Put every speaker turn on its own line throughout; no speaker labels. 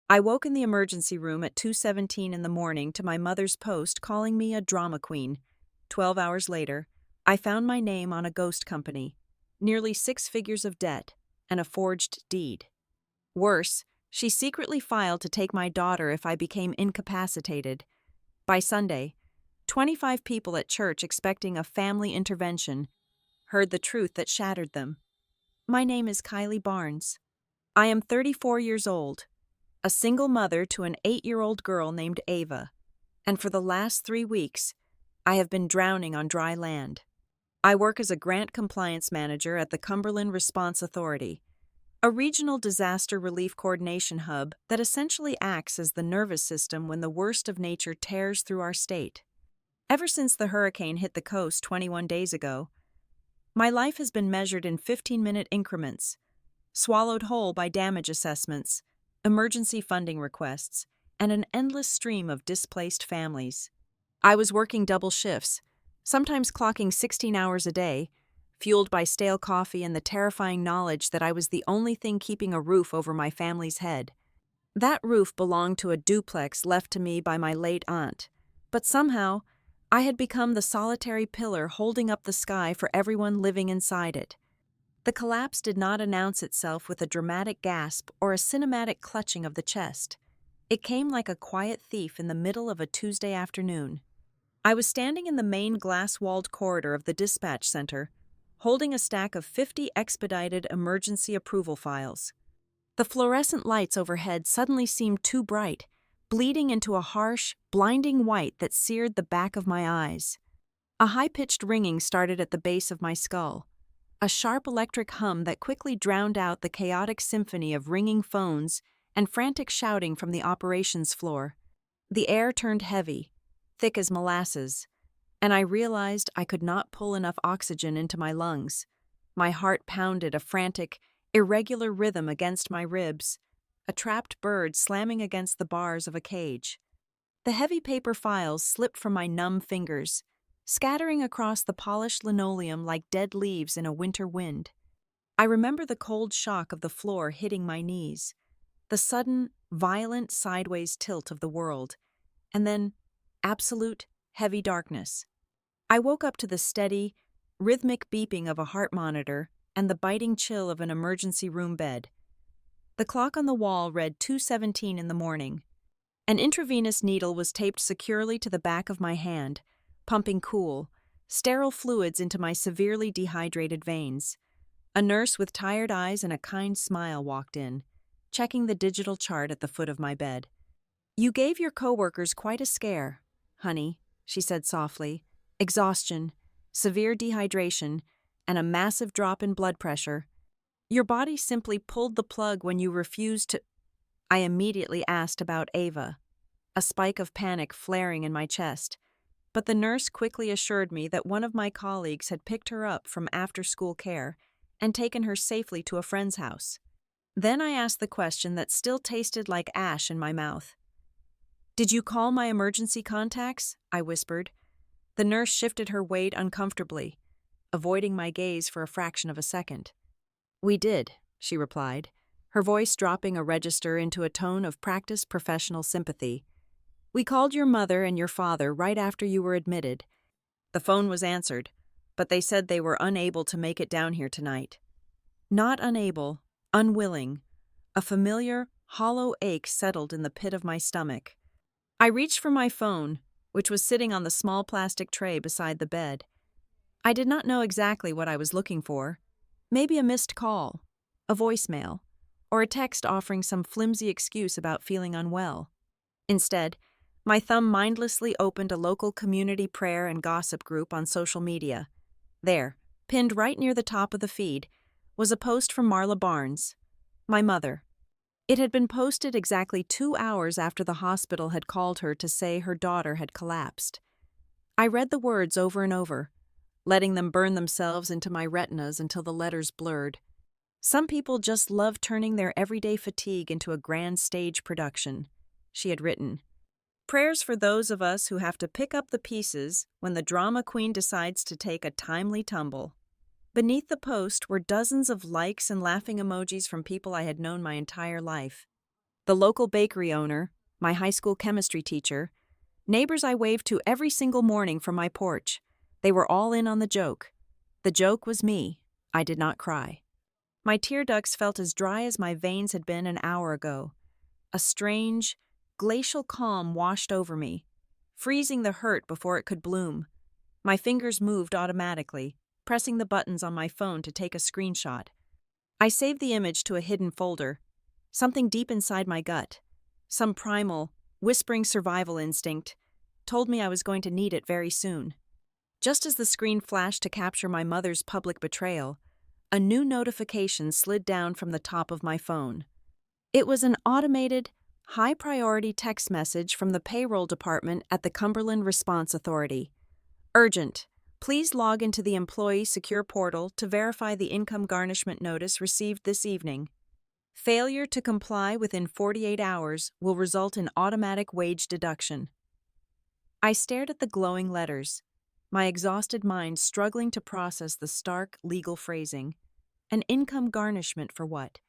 I woke in the emergency room at 2:17 in the morning to my mother's post calling me a drama queen. 12 hours later, I found my name on a ghost company, nearly 6 figures of debt, and a forged deed. Worse, she secretly filed to take my daughter if I became incapacitated. By Sunday, 25 people at church expecting a family intervention heard the truth that shattered them. My name is Kylie Barnes. I am 34 years old, a single mother to an 8-year-old girl named Ava, and for the last 3 weeks, I have been drowning on dry land. I work as a grant compliance manager at the Cumberland Response Authority, a regional disaster relief coordination hub that essentially acts as the nervous system when the worst of nature tears through our state. Ever since the hurricane hit the coast 21 days ago, my life has been measured in 15-minute increments, swallowed whole by damage assessments, emergency funding requests, and an endless stream of displaced families. I was working double shifts, sometimes clocking 16 hours a day, fueled by stale coffee and the terrifying knowledge that I was the only thing keeping a roof over my family's head. That roof belonged to a duplex left to me by my late aunt, but somehow, I had become the solitary pillar holding up the sky for everyone living inside it. The collapse did not announce itself with a dramatic gasp or a cinematic clutching of the chest. It came like a quiet thief in the middle of a Tuesday afternoon. I was standing in the main glass-walled corridor of the dispatch center, holding a stack of 50 expedited emergency approval files. The fluorescent lights overhead suddenly seemed too bright, bleeding into a harsh, blinding white that seared the back of my eyes. A high-pitched ringing started at the base of my skull, a sharp electric hum that quickly drowned out the chaotic symphony of ringing phones and frantic shouting from the operations floor. The air turned heavy, thick as molasses, and I realized I could not pull enough oxygen into my lungs. My heart pounded a frantic, irregular rhythm against my ribs, a trapped bird slamming against the bars of a cage. The heavy paper files slipped from my numb fingers, scattering across the polished linoleum like dead leaves in a winter wind. I remember the cold shock of the floor hitting my knees, the sudden, violent sideways tilt of the world, and then absolute, heavy darkness. I woke up to the steady, rhythmic beeping of a heart monitor and the biting chill of an emergency room bed. The clock on the wall read 2:17 in the morning. An intravenous needle was taped securely to the back of my hand, pumping cool, sterile fluids into my severely dehydrated veins. A nurse with tired eyes and a kind smile walked in, checking the digital chart at the foot of my bed. "You gave your coworkers quite a scare, honey," she said softly. "Exhaustion, severe dehydration, and a massive drop in blood pressure. Your body simply pulled the plug when you refused to—" I immediately asked about Ava, a spike of panic flaring in my chest, but the nurse quickly assured me that one of my colleagues had picked her up from after-school care and taken her safely to a friend's house. Then I asked the question that still tasted like ash in my mouth. "Did you call my emergency contacts?" I whispered. The nurse shifted her weight uncomfortably, avoiding my gaze for a fraction of a second. "We did," she replied, her voice dropping a register into a tone of practiced professional sympathy. "We called your mother and your father right after you were admitted. The phone was answered, but they said they were unable to make it down here tonight." Not unable, unwilling. A familiar, hollow ache settled in the pit of my stomach. I reached for my phone, which was sitting on the small plastic tray beside the bed. I did not know exactly what I was looking for. Maybe a missed call, a voicemail, or a text offering some flimsy excuse about feeling unwell. Instead, my thumb mindlessly opened a local community prayer and gossip group on social media. There, pinned right near the top of the feed, was a post from Marla Barnes, my mother. It had been posted exactly 2 hours after the hospital had called her to say her daughter had collapsed. I read the words over and over, letting them burn themselves into my retinas until the letters blurred. "Some people just love turning their everyday fatigue into a grand stage production," she had written. "Prayers for those of us who have to pick up the pieces when the drama queen decides to take a timely tumble." Beneath the post were dozens of likes and laughing emojis from people I had known my entire life. The local bakery owner, my high school chemistry teacher, neighbors I waved to every single morning from my porch. They were all in on the joke. The joke was me. I did not cry. My tear ducts felt as dry as my veins had been an hour ago. A strange, glacial calm washed over me, freezing the hurt before it could bloom. My fingers moved automatically, pressing the buttons on my phone to take a screenshot. I saved the image to a hidden folder. Something deep inside my gut, some primal, whispering survival instinct, told me I was going to need it very soon. Just as the screen flashed to capture my mother's public betrayal, a new notification slid down from the top of my phone. It was an automated, high-priority text message from the payroll department at the Cumberland Response Authority. Urgent. Please log into the Employee Secure Portal to verify the income garnishment notice received this evening. Failure to comply within 48 hours will result in automatic wage deduction. I stared at the glowing letters, my exhausted mind struggling to process the stark legal phrasing. An income garnishment for what?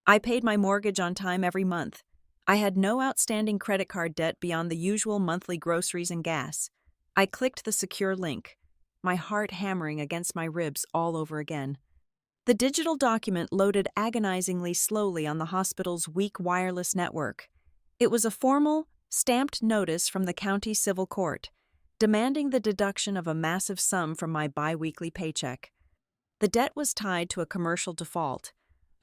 I paid my mortgage on time every month. I had no outstanding credit card debt beyond the usual monthly groceries and gas. I clicked the secure link, my heart hammering against my ribs all over again. The digital document loaded agonizingly slowly on the hospital's weak wireless network. It was a formal, stamped notice from the county civil court, demanding the deduction of a massive sum from my bi-weekly paycheck. The debt was tied to a commercial default,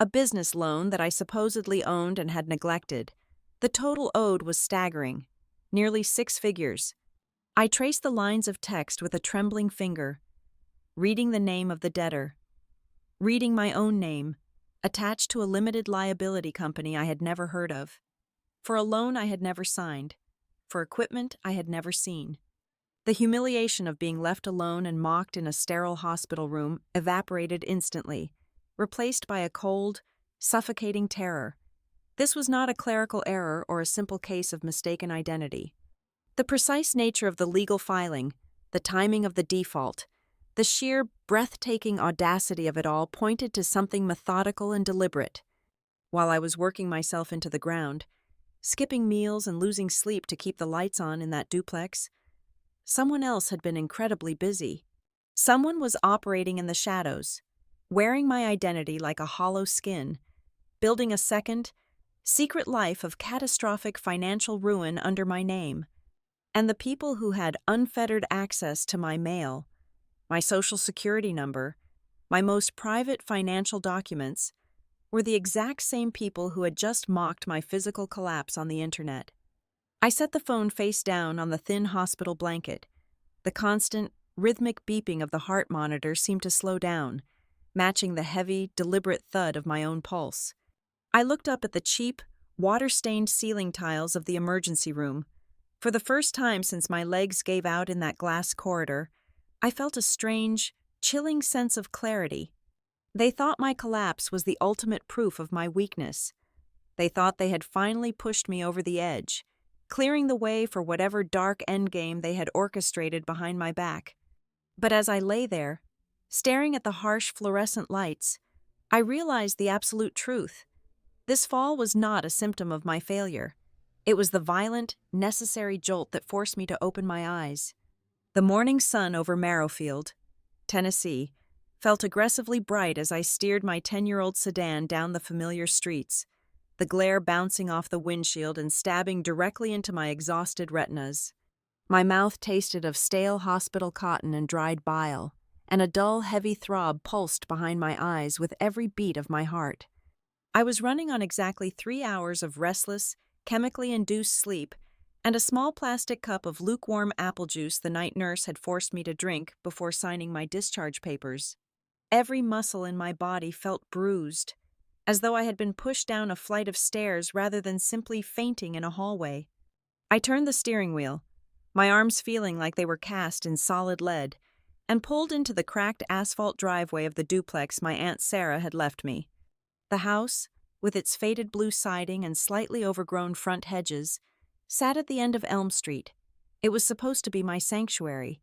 a business loan that I supposedly owned and had neglected. The total owed was staggering, nearly 6 figures. I traced the lines of text with a trembling finger, reading the name of the debtor, reading my own name, attached to a limited liability company I had never heard of, for a loan I had never signed, for equipment I had never seen. The humiliation of being left alone and mocked in a sterile hospital room evaporated instantly, replaced by a cold, suffocating terror. This was not a clerical error or a simple case of mistaken identity. The precise nature of the legal filing, the timing of the default, the sheer, breathtaking audacity of it all pointed to something methodical and deliberate. While I was working myself into the ground, skipping meals and losing sleep to keep the lights on in that duplex, someone else had been incredibly busy. Someone was operating in the shadows, wearing my identity like a hollow skin, building a second, secret life of catastrophic financial ruin under my name. And the people who had unfettered access to my mail, my social security number, my most private financial documents, were the exact same people who had just mocked my physical collapse on the internet. I set the phone face down on the thin hospital blanket. The constant, rhythmic beeping of the heart monitor seemed to slow down, matching the heavy, deliberate thud of my own pulse. I looked up at the cheap, water-stained ceiling tiles of the emergency room. For the first time since my legs gave out in that glass corridor, I felt a strange, chilling sense of clarity. They thought my collapse was the ultimate proof of my weakness. They thought they had finally pushed me over the edge, clearing the way for whatever dark endgame they had orchestrated behind my back. But as I lay there, staring at the harsh fluorescent lights, I realized the absolute truth. This fall was not a symptom of my failure. It was the violent, necessary jolt that forced me to open my eyes. The morning sun over Merrifield, Tennessee, felt aggressively bright as I steered my 10-year-old sedan down the familiar streets, the glare bouncing off the windshield and stabbing directly into my exhausted retinas. My mouth tasted of stale hospital cotton and dried bile, and a dull, heavy throb pulsed behind my eyes with every beat of my heart. I was running on exactly 3 hours of restless, chemically induced sleep and a small plastic cup of lukewarm apple juice the night nurse had forced me to drink before signing my discharge papers. Every muscle in my body felt bruised, as though I had been pushed down a flight of stairs rather than simply fainting in a hallway. I turned the steering wheel, my arms feeling like they were cast in solid lead, and pulled into the cracked asphalt driveway of the duplex my Aunt Sarah had left me. The house, with its faded blue siding and slightly overgrown front hedges, sat at the end of Elm Street. It was supposed to be my sanctuary,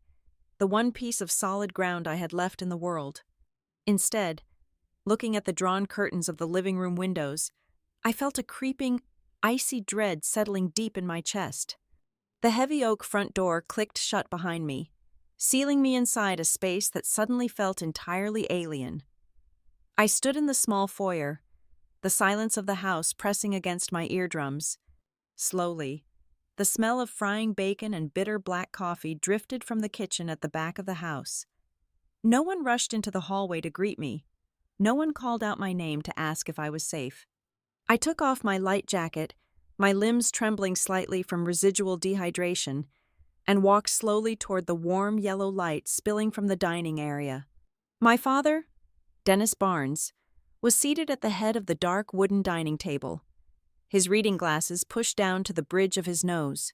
the one piece of solid ground I had left in the world. Instead, looking at the drawn curtains of the living room windows, I felt a creeping, icy dread settling deep in my chest. The heavy oak front door clicked shut behind me, sealing me inside a space that suddenly felt entirely alien. I stood in the small foyer, the silence of the house pressing against my eardrums. Slowly, the smell of frying bacon and bitter black coffee drifted from the kitchen at the back of the house. No one rushed into the hallway to greet me. No one called out my name to ask if I was safe. I took off my light jacket, my limbs trembling slightly from residual dehydration, and walked slowly toward the warm yellow light spilling from the dining area. My father, Dennis Barnes, was seated at the head of the dark wooden dining table, his reading glasses pushed down to the bridge of his nose.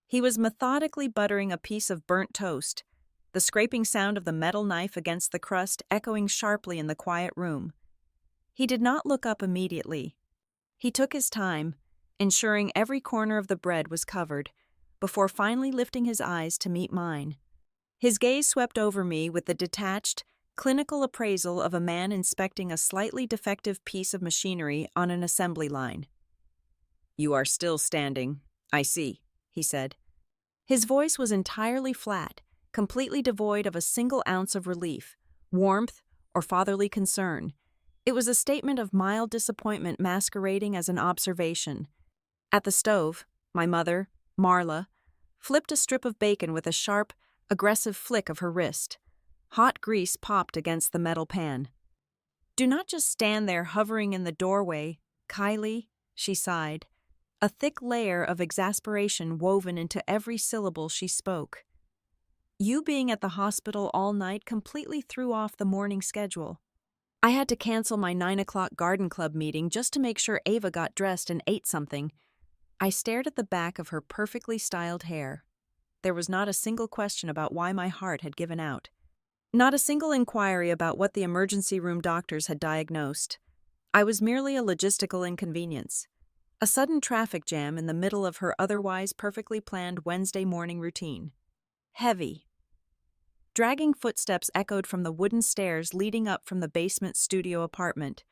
He was methodically buttering a piece of burnt toast, the scraping sound of the metal knife against the crust echoing sharply in the quiet room. He did not look up immediately. He took his time, ensuring every corner of the bread was covered, before finally lifting his eyes to meet mine. His gaze swept over me with the detached, clinical appraisal of a man inspecting a slightly defective piece of machinery on an assembly line. "You are still standing, I see," he said. His voice was entirely flat, completely devoid of a single ounce of relief, warmth, or fatherly concern. It was a statement of mild disappointment masquerading as an observation. At the stove, my mother, Marla, flipped a strip of bacon with a sharp, aggressive flick of her wrist. Hot grease popped against the metal pan. "Do not just stand there hovering in the doorway, Kylie," she sighed, a thick layer of exasperation woven into every syllable she spoke. "You being at the hospital all night completely threw off the morning schedule. I had to cancel my 9 o'clock garden club meeting just to make sure Ava got dressed and ate something." I stared at the back of her perfectly styled hair. There was not a single question about why my heart had given out. Not a single inquiry about what the emergency room doctors had diagnosed. I was merely a logistical inconvenience. A sudden traffic jam in the middle of her otherwise perfectly planned Wednesday morning routine. Heavy. Dragging footsteps echoed from the wooden stairs leading up from the basement studio apartment.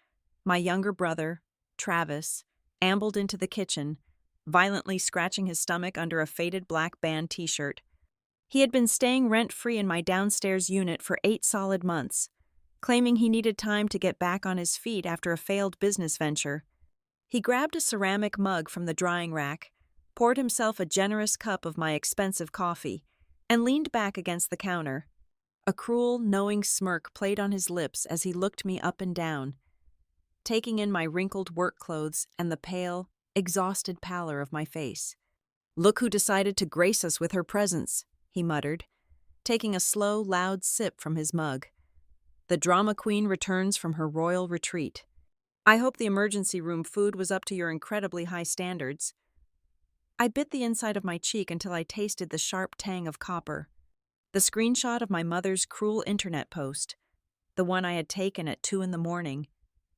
My younger brother, Travis, ambled into the kitchen, violently scratching his stomach under a faded black band t-shirt. He had been staying rent-free in my downstairs unit for 8 solid months, claiming he needed time to get back on his feet after a failed business venture. He grabbed a ceramic mug from the drying rack, poured himself a generous cup of my expensive coffee, and leaned back against the counter. A cruel, knowing smirk played on his lips as he looked me up and down, taking in my wrinkled work clothes and the pale, exhausted pallor of my face. "Look who decided to grace us with her presence," he muttered, taking a slow, loud sip from his mug. "The drama queen returns from her royal retreat. I hope the emergency room food was up to your incredibly high standards." I bit the inside of my cheek until I tasted the sharp tang of copper. The screenshot of my mother's cruel internet post, the one I had taken at 2 a.m,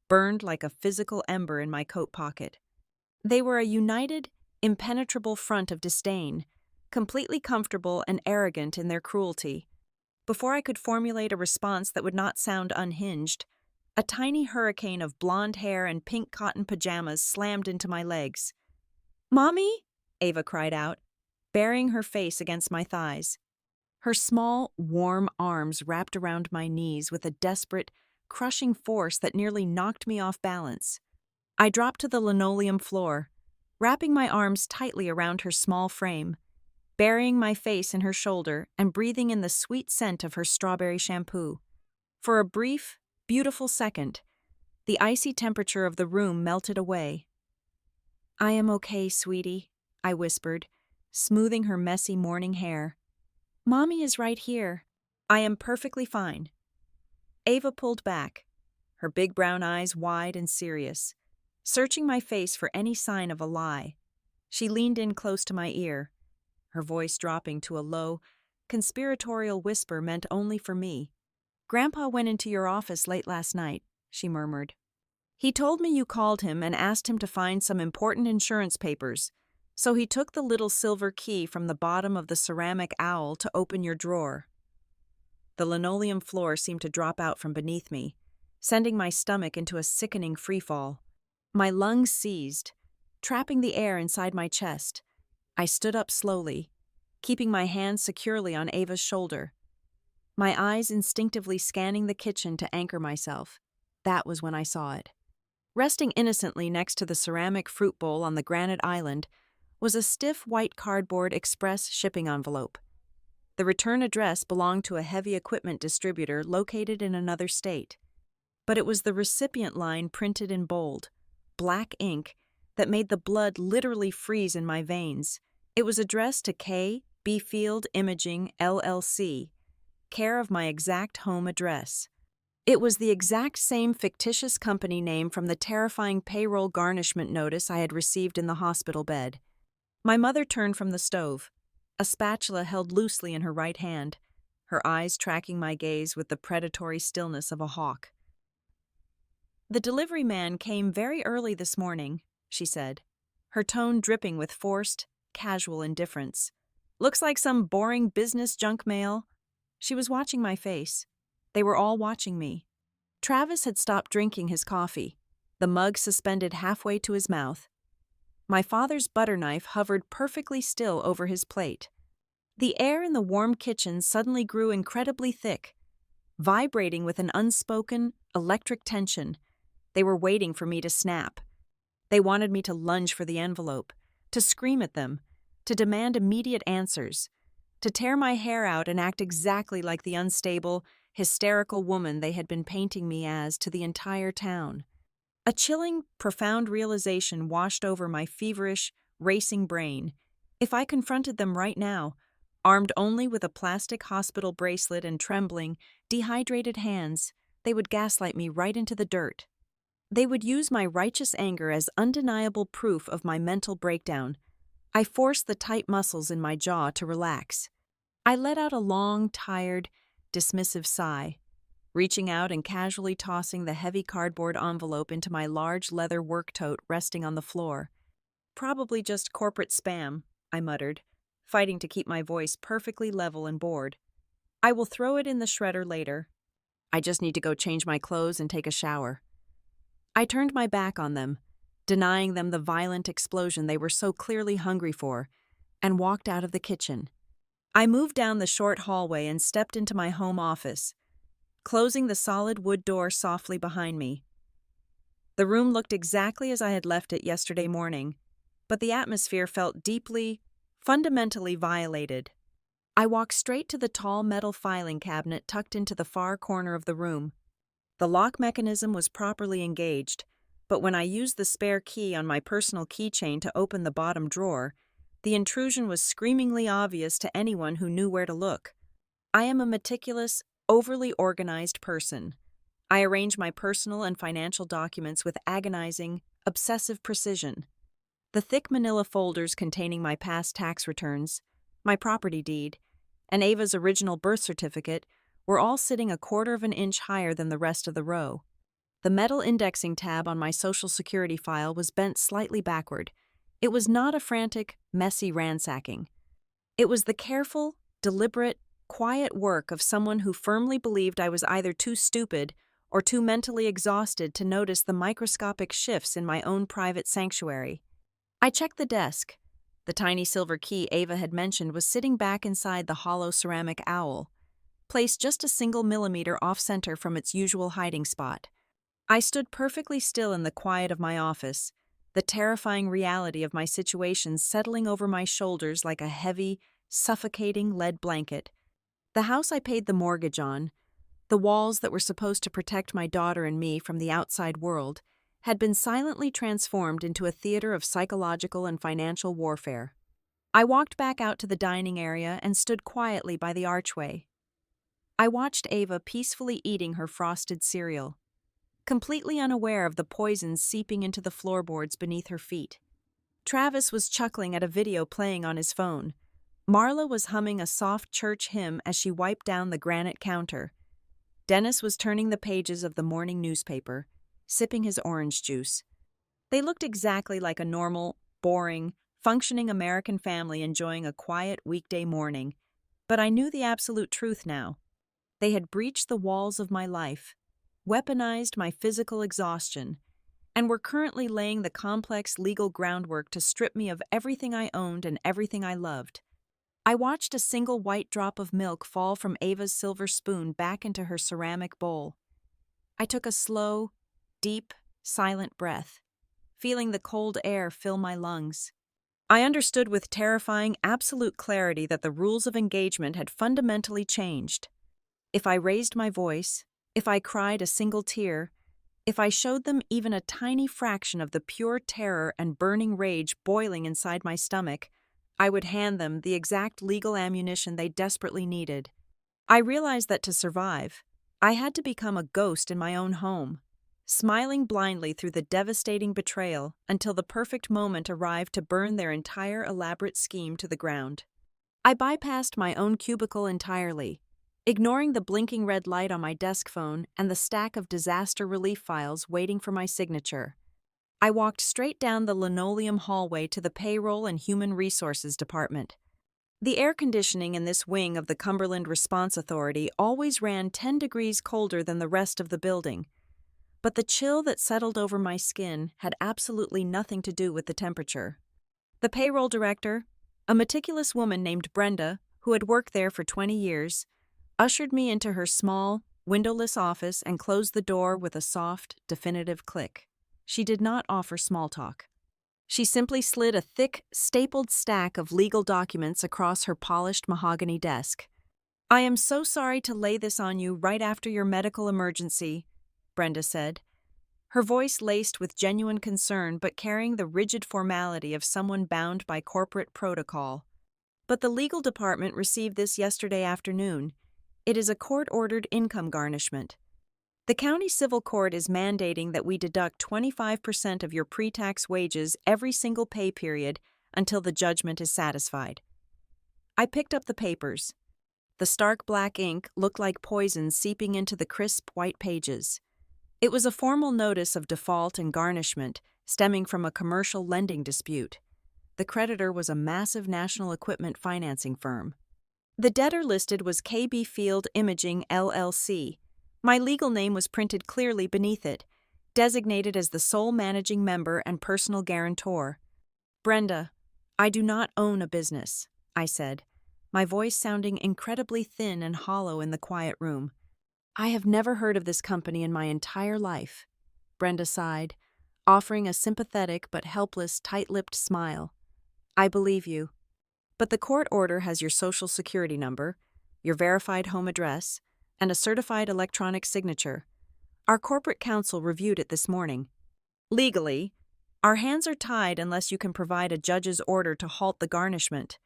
burned like a physical ember in my coat pocket. They were a united, impenetrable front of disdain, completely comfortable and arrogant in their cruelty. Before I could formulate a response that would not sound unhinged, a tiny hurricane of blonde hair and pink cotton pajamas slammed into my legs. "Mommy?" Ava cried out, burying her face against my thighs. Her small, warm arms wrapped around my knees with a desperate, crushing force that nearly knocked me off balance. I dropped to the linoleum floor, wrapping my arms tightly around her small frame, burying my face in her shoulder and breathing in the sweet scent of her strawberry shampoo. For a brief, beautiful second, the icy temperature of the room melted away. "I am okay, sweetie," I whispered, smoothing her messy morning hair. "Mommy is right here. I am perfectly fine." Ava pulled back, her big brown eyes wide and serious, searching my face for any sign of a lie. She leaned in close to my ear, her voice dropping to a low, conspiratorial whisper meant only for me. "Grandpa went into your office late last night," she murmured. "He told me you called him and asked him to find some important insurance papers, so he took the little silver key from the bottom of the ceramic owl to open your drawer." The linoleum floor seemed to drop out from beneath me, sending my stomach into a sickening freefall. My lungs seized, trapping the air inside my chest. I stood up slowly, keeping my hand securely on Ava's shoulder, my eyes instinctively scanning the kitchen to anchor myself. That was when I saw it. Resting innocently next to the ceramic fruit bowl on the granite island was a stiff white cardboard express shipping envelope. The return address belonged to a heavy equipment distributor located in another state. But it was the recipient line printed in bold, black ink that made the blood literally freeze in my veins. It was addressed to K. Field Imaging, LLC, care of my exact home address. It was the exact same fictitious company name from the terrifying payroll garnishment notice I had received in the hospital bed. My mother turned from the stove, a spatula held loosely in her right hand, her eyes tracking my gaze with the predatory stillness of a hawk. "The delivery man came very early this morning," she said, her tone dripping with forced, casual indifference. "Looks like some boring business junk mail." She was watching my face. They were all watching me. Travis had stopped drinking his coffee, the mug suspended halfway to his mouth. My father's butter knife hovered perfectly still over his plate. The air in the warm kitchen suddenly grew incredibly thick, vibrating with an unspoken, electric tension. They were waiting for me to snap. They wanted me to lunge for the envelope, to scream at them, to demand immediate answers, to tear my hair out and act exactly like the unstable, hysterical woman they had been painting me as to the entire town. A chilling, profound realization washed over my feverish, racing brain. If I confronted them right now, armed only with a plastic hospital bracelet and trembling, dehydrated hands, they would gaslight me right into the dirt. They would use my righteous anger as undeniable proof of my mental breakdown. I forced the tight muscles in my jaw to relax. I let out a long, tired, dismissive sigh, reaching out and casually tossing the heavy cardboard envelope into my large leather work tote resting on the floor. "Probably just corporate spam," I muttered, fighting to keep my voice perfectly level and bored. "I will throw it in the shredder later. I just need to go change my clothes and take a shower." I turned my back on them, denying them the violent explosion they were so clearly hungry for, and walked out of the kitchen. I moved down the short hallway and stepped into my home office, closing the solid wood door softly behind me. The room looked exactly as I had left it yesterday morning, but the atmosphere felt deeply, fundamentally violated. I walked straight to the tall metal filing cabinet tucked into the far corner of the room. The lock mechanism was properly engaged, but when I used the spare key on my personal keychain to open the bottom drawer, the intrusion was screamingly obvious to anyone who knew where to look. I am a meticulous, overly organized person. I arrange my personal and financial documents with agonizing, obsessive precision. The thick manila folders containing my past tax returns, my property deed, and Ava's original birth certificate were all sitting a quarter of an inch higher than the rest of the row. The metal indexing tab on my Social Security file was bent slightly backward. It was not a frantic, messy ransacking. It was the careful, deliberate, quiet work of someone who firmly believed I was either too stupid or too mentally exhausted to notice the microscopic shifts in my own private sanctuary. I checked the desk. The tiny silver key Ava had mentioned was sitting back inside the hollow ceramic owl, placed just a single millimeter off-center from its usual hiding spot. I stood perfectly still in the quiet of my office, the terrifying reality of my situation settling over my shoulders like a heavy, suffocating lead blanket. The house I paid the mortgage on, the walls that were supposed to protect my daughter and me from the outside world, had been silently transformed into a theater of psychological and financial warfare. I walked back out to the dining area and stood quietly by the archway. I watched Ava peacefully eating her frosted cereal, completely unaware of the poison seeping into the floorboards beneath her feet. Travis was chuckling at a video playing on his phone. Marla was humming a soft church hymn as she wiped down the granite counter. Dennis was turning the pages of the morning newspaper, sipping his orange juice. They looked exactly like a normal, boring, functioning American family enjoying a quiet weekday morning. But I knew the absolute truth now. They had breached the walls of my life, weaponized my physical exhaustion, and were currently laying the complex legal groundwork to strip me of everything I owned and everything I loved. I watched a single white drop of milk fall from Ava's silver spoon back into her ceramic bowl. I took a slow, deep, silent breath, feeling the cold air fill my lungs. I understood with terrifying, absolute clarity that the rules of engagement had fundamentally changed. If I raised my voice, if I cried a single tear, if I showed them even a tiny fraction of the pure terror and burning rage boiling inside my stomach, I would hand them the exact legal ammunition they desperately needed. I realized that to survive, I had to become a ghost in my own home, smiling blindly through the devastating betrayal until the perfect moment arrived to burn their entire elaborate scheme to the ground. I bypassed my own cubicle entirely, ignoring the blinking red light on my desk phone and the stack of disaster relief files waiting for my signature. I walked straight down the linoleum hallway to the Payroll and Human Resources Department. The air conditioning in this wing of the Cumberland Response Authority always ran 10 degrees colder than the rest of the building, but the chill that settled over my skin had absolutely nothing to do with the temperature. The payroll director, a meticulous woman named Brenda, who had worked there for 20 years, ushered me into her small, windowless office and closed the door with a soft, definitive click. She did not offer small talk. She simply slid a thick, stapled stack of legal documents across her polished mahogany desk. "I am so sorry to lay this on you right after your medical emergency," Brenda said, her voice laced with genuine concern but carrying the rigid formality of someone bound by corporate protocol. "But the legal department received this yesterday afternoon. It is a court-ordered income garnishment. The county civil court is mandating that we deduct 25% of your pre-tax wages every single pay period until the judgment is satisfied." I picked up the papers. The stark black ink looked like poison seeping into the crisp white pages. It was a formal notice of default and garnishment stemming from a commercial lending dispute. The creditor was a massive national equipment financing firm. The debtor listed was KB Field Imaging, LLC. My legal name was printed clearly beneath it, designated as the sole managing member and personal guarantor. "Brenda, I do not own a business," I said, my voice sounding incredibly thin and hollow in the quiet room. "I have never heard of this company in my entire life." Brenda sighed, offering a sympathetic but helpless, tight-lipped smile. "I believe you. But the court order has your social security number, your verified home address, and a certified electronic signature. Our corporate counsel reviewed it this morning. Legally, our hands are tied unless you can provide a judge's order to halt the garnishment."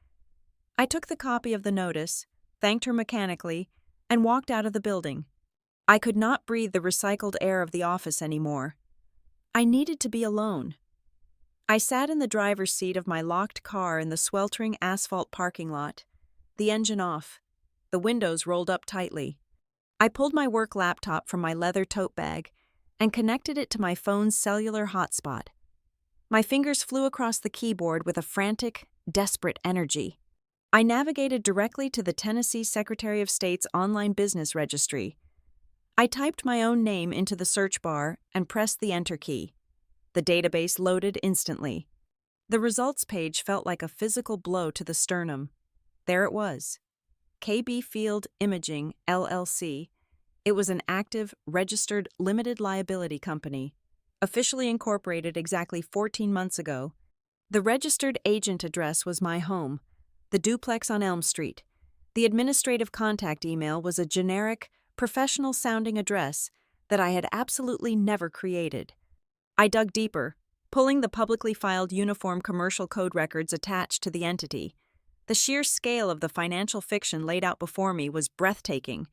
I took the copy of the notice, thanked her mechanically, and walked out of the building. I could not breathe the recycled air of the office anymore. I needed to be alone. I sat in the driver's seat of my locked car in the sweltering asphalt parking lot, the engine off, the windows rolled up tightly. I pulled my work laptop from my leather tote bag and connected it to my phone's cellular hotspot. My fingers flew across the keyboard with a frantic, desperate energy. I navigated directly to the Tennessee Secretary of State's online business registry. I typed my own name into the search bar and pressed the Enter key. The database loaded instantly. The results page felt like a physical blow to the sternum. There it was. KB Field Imaging, LLC. It was an active, registered, limited liability company, officially incorporated exactly 14 months ago. The registered agent address was my home, the duplex on Elm Street. The administrative contact email was a generic, professional-sounding address that I had absolutely never created. I dug deeper, pulling the publicly filed Uniform Commercial Code records attached to the entity. The sheer scale of the financial fiction laid out before me was breathtaking.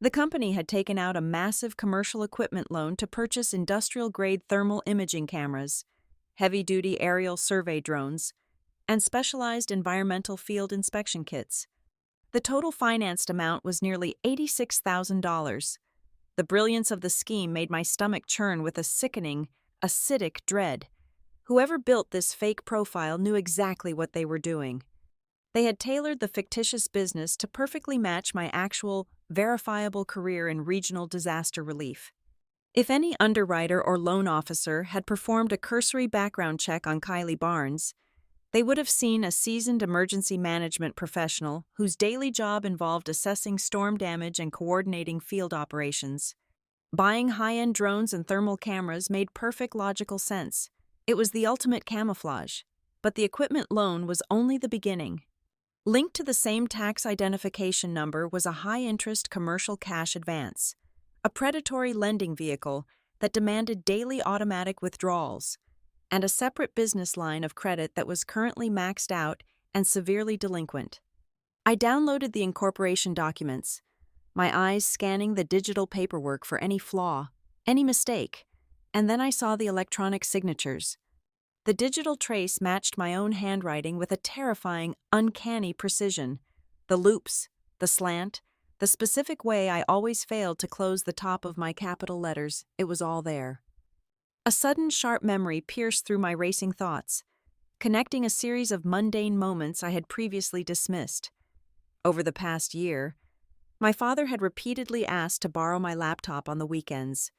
The company had taken out a massive commercial equipment loan to purchase industrial-grade thermal imaging cameras, heavy-duty aerial survey drones, and specialized environmental field inspection kits. The total financed amount was nearly $86,000. The brilliance of the scheme made my stomach churn with a sickening, acidic dread. Whoever built this fake profile knew exactly what they were doing. They had tailored the fictitious business to perfectly match my actual, verifiable career in regional disaster relief. If any underwriter or loan officer had performed a cursory background check on Kylie Barnes, they would have seen a seasoned emergency management professional whose daily job involved assessing storm damage and coordinating field operations. Buying high-end drones and thermal cameras made perfect logical sense. It was the ultimate camouflage. But the equipment loan was only the beginning. Linked to the same tax identification number was a high-interest commercial cash advance, a predatory lending vehicle that demanded daily automatic withdrawals, and a separate business line of credit that was currently maxed out and severely delinquent. I downloaded the incorporation documents, my eyes scanning the digital paperwork for any flaw, any mistake, and then I saw the electronic signatures. The digital trace matched my own handwriting with a terrifying, uncanny precision. The loops, the slant, the specific way I always failed to close the top of my capital letters, it was all there. A sudden sharp memory pierced through my racing thoughts, connecting a series of mundane moments I had previously dismissed. Over the past year, my father had repeatedly asked to borrow my laptop on the weekends.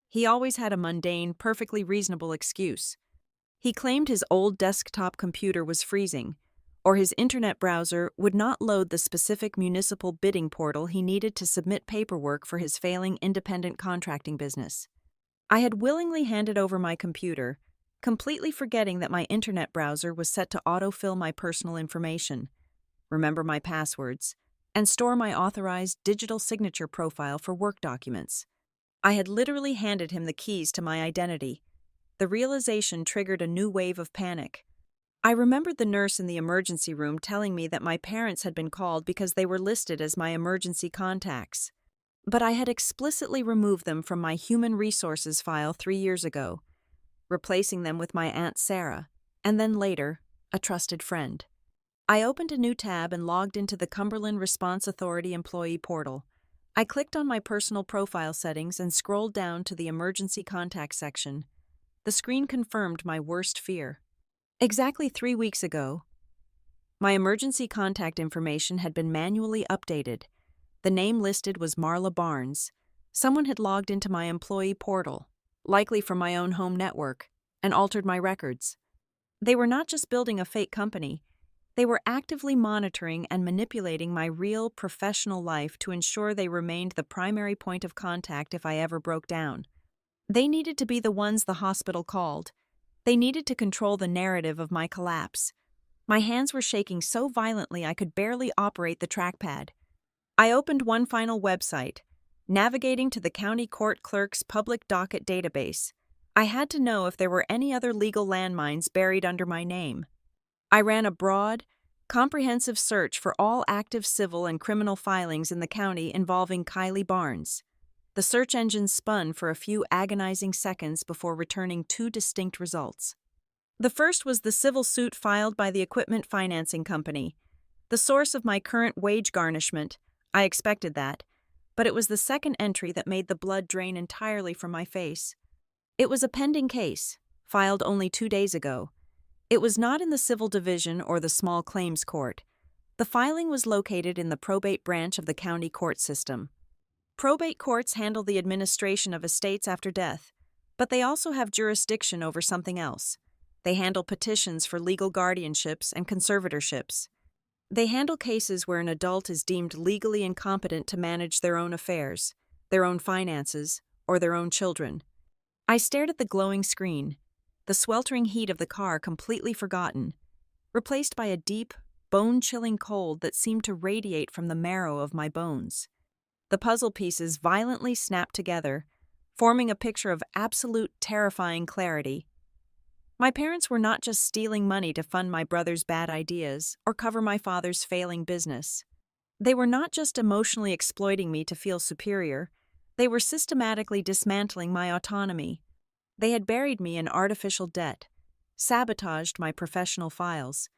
He always had a mundane, perfectly reasonable excuse. He claimed his old desktop computer was freezing, or his internet browser would not load the specific municipal bidding portal he needed to submit paperwork for his failing independent contracting business. I had willingly handed over my computer, completely forgetting that my internet browser was set to autofill my personal information, remember my passwords, and store my authorized digital signature profile for work documents. I had literally handed him the keys to my identity. The realization triggered a new wave of panic. I remembered the nurse in the emergency room telling me that my parents had been called because they were listed as my emergency contacts. But I had explicitly removed them from my human resources file 3 years ago, replacing them with my Aunt Sarah, and then later, a trusted friend. I opened a new tab and logged into the Cumberland Response Authority employee portal. I clicked on my personal profile settings and scrolled down to the emergency contact section. The screen confirmed my worst fear. Exactly 3 weeks ago, my emergency contact information had been manually updated. The name listed was Marla Barnes. Someone had logged into my employee portal, likely from my own home network, and altered my records. They were not just building a fake company. They were actively monitoring and manipulating my real professional life to ensure they remained the primary point of contact if I ever broke down. They needed to be the ones the hospital called. They needed to control the narrative of my collapse. My hands were shaking so violently I could barely operate the trackpad. I opened one final website, navigating to the county court clerk's public docket database. I had to know if there were any other legal landmines buried under my name. I ran a broad, comprehensive search for all active civil and criminal filings in the county involving Kylie Barnes. The search engine spun for a few agonizing seconds before returning 2 distinct results. The first was the civil suit filed by the equipment financing company, the source of my current wage garnishment. I expected that, but it was the second entry that made the blood drain entirely from my face. It was a pending case, filed only 2 days ago. It was not in the civil division or the small claims court. The filing was located in the probate branch of the county court system. Probate courts handle the administration of estates after death, but they also have jurisdiction over something else. They handle petitions for legal guardianships and conservatorships. They handle cases where an adult is deemed legally incompetent to manage their own affairs, their own finances, or their own children. I stared at the glowing screen, the sweltering heat of the car completely forgotten, replaced by a deep, bone-chilling cold that seemed to radiate from the marrow of my bones. The puzzle pieces violently snapped together, forming a picture of absolute terrifying clarity. My parents were not just stealing money to fund my brother's bad ideas or cover my father's failing business. They were not just emotionally exploiting me to feel superior. They were systematically dismantling my autonomy. They had buried me in artificial debt, sabotaged my professional files,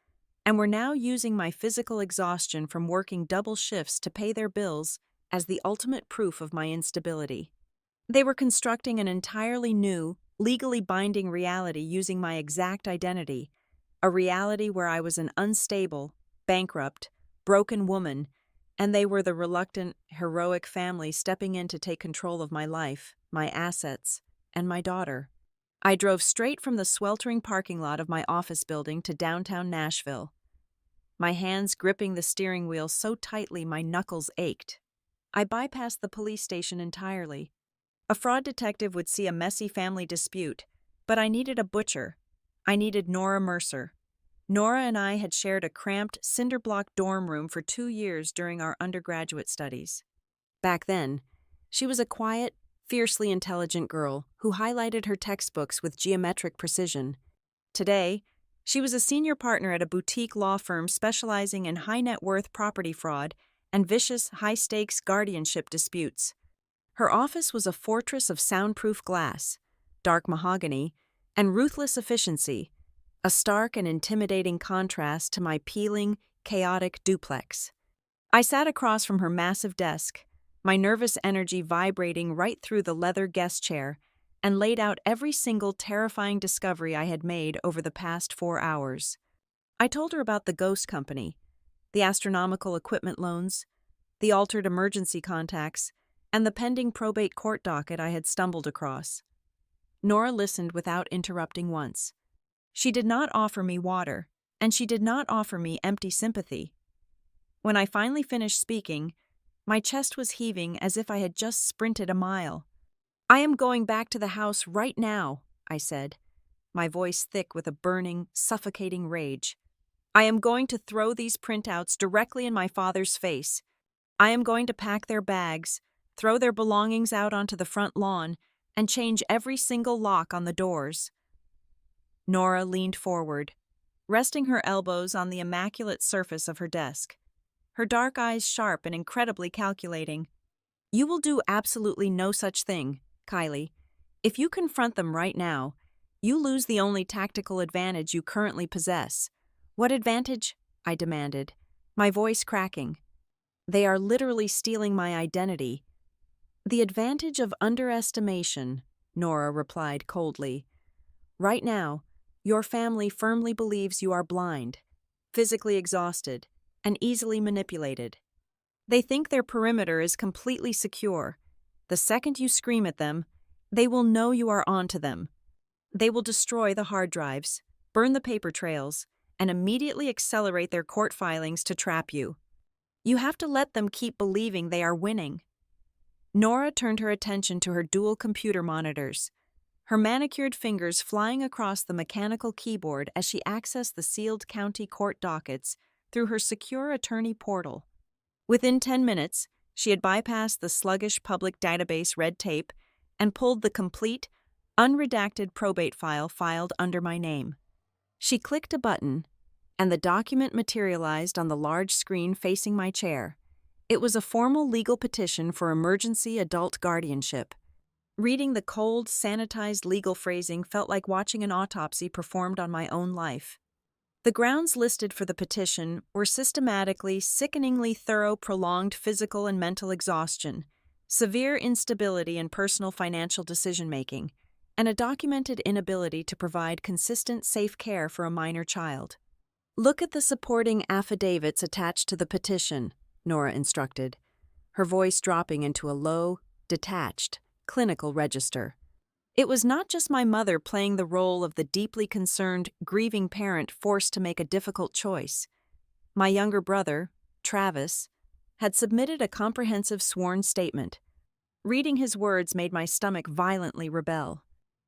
and were now using my physical exhaustion from working double shifts to pay their bills as the ultimate proof of my instability. They were constructing an entirely new, legally binding reality using my exact identity, a reality where I was an unstable, bankrupt, broken woman And they were the reluctant, heroic family stepping in to take control of my life, my assets, and my daughter. I drove straight from the sweltering parking lot of my office building to downtown Nashville, my hands gripping the steering wheel so tightly my knuckles ached. I bypassed the police station entirely. A fraud detective would see a messy family dispute, but I needed a butcher. I needed Nora Mercer. Nora and I had shared a cramped, cinder-block dorm room for 2 years during our undergraduate studies. Back then, she was a quiet, fiercely intelligent girl who highlighted her textbooks with geometric precision. Today, she was a senior partner at a boutique law firm specializing in high-net-worth property fraud and vicious, high-stakes guardianship disputes. Her office was a fortress of soundproof glass, dark mahogany, and ruthless efficiency, a stark and intimidating contrast to my peeling, chaotic duplex. I sat across from her massive desk, my nervous energy vibrating right through the leather guest chair, and laid out every single terrifying discovery I had made over the past 4 hours. I told her about the ghost company, the astronomical equipment loans, the altered emergency contacts, and the pending probate court docket I had stumbled across. Nora listened without interrupting once. She did not offer me water, and she did not offer me empty sympathy. When I finally finished speaking, my chest was heaving as if I had just sprinted a mile. "I am going back to the house right now," I said, my voice thick with a burning, suffocating rage. "I am going to throw these printouts directly in my father's face. I am going to pack their bags, throw their belongings out onto the front lawn, and change every single lock on the doors." Nora leaned forward, resting her elbows on the immaculate surface of her desk, her dark eyes sharp and incredibly calculating. "You will do absolutely no such thing, Kylie. If you confront them right now, you lose the only tactical advantage you currently possess." "What advantage?" I demanded, my voice cracking. "They are literally stealing my identity." "The advantage of underestimation," Nora replied coldly. "Right now, your family firmly believes you are blind, physically exhausted, and easily manipulated. They think their perimeter is completely secure. The second you scream at them, they will know you are onto them. They will destroy the hard drives, burn the paper trails, and immediately accelerate their court filings to trap you. You have to let them keep believing they are winning." Nora turned her attention to her dual computer monitors, her manicured fingers flying across the mechanical keyboard as she accessed the sealed county court dockets through her secure attorney portal. Within 10 minutes, she had bypassed the sluggish public database red tape and pulled the complete, unredacted probate file filed under my name. She clicked a button, and the document materialized on the large screen facing my chair. It was a formal legal petition for emergency adult guardianship. Reading the cold, sanitized legal phrasing felt like watching an autopsy performed on my own life. The grounds listed for the petition were systematically, sickeningly thorough prolonged physical and mental exhaustion, severe instability in personal financial decision-making, and a documented inability to provide consistent, safe care for a minor child. "Look at the supporting affidavits attached to the petition," Nora instructed, her voice dropping into a low, detached, clinical register. It was not just my mother playing the role of the deeply concerned, grieving parent forced to make a difficult choice. My younger brother, Travis, had submitted a comprehensive sworn statement. Reading his words made my stomach violently rebel.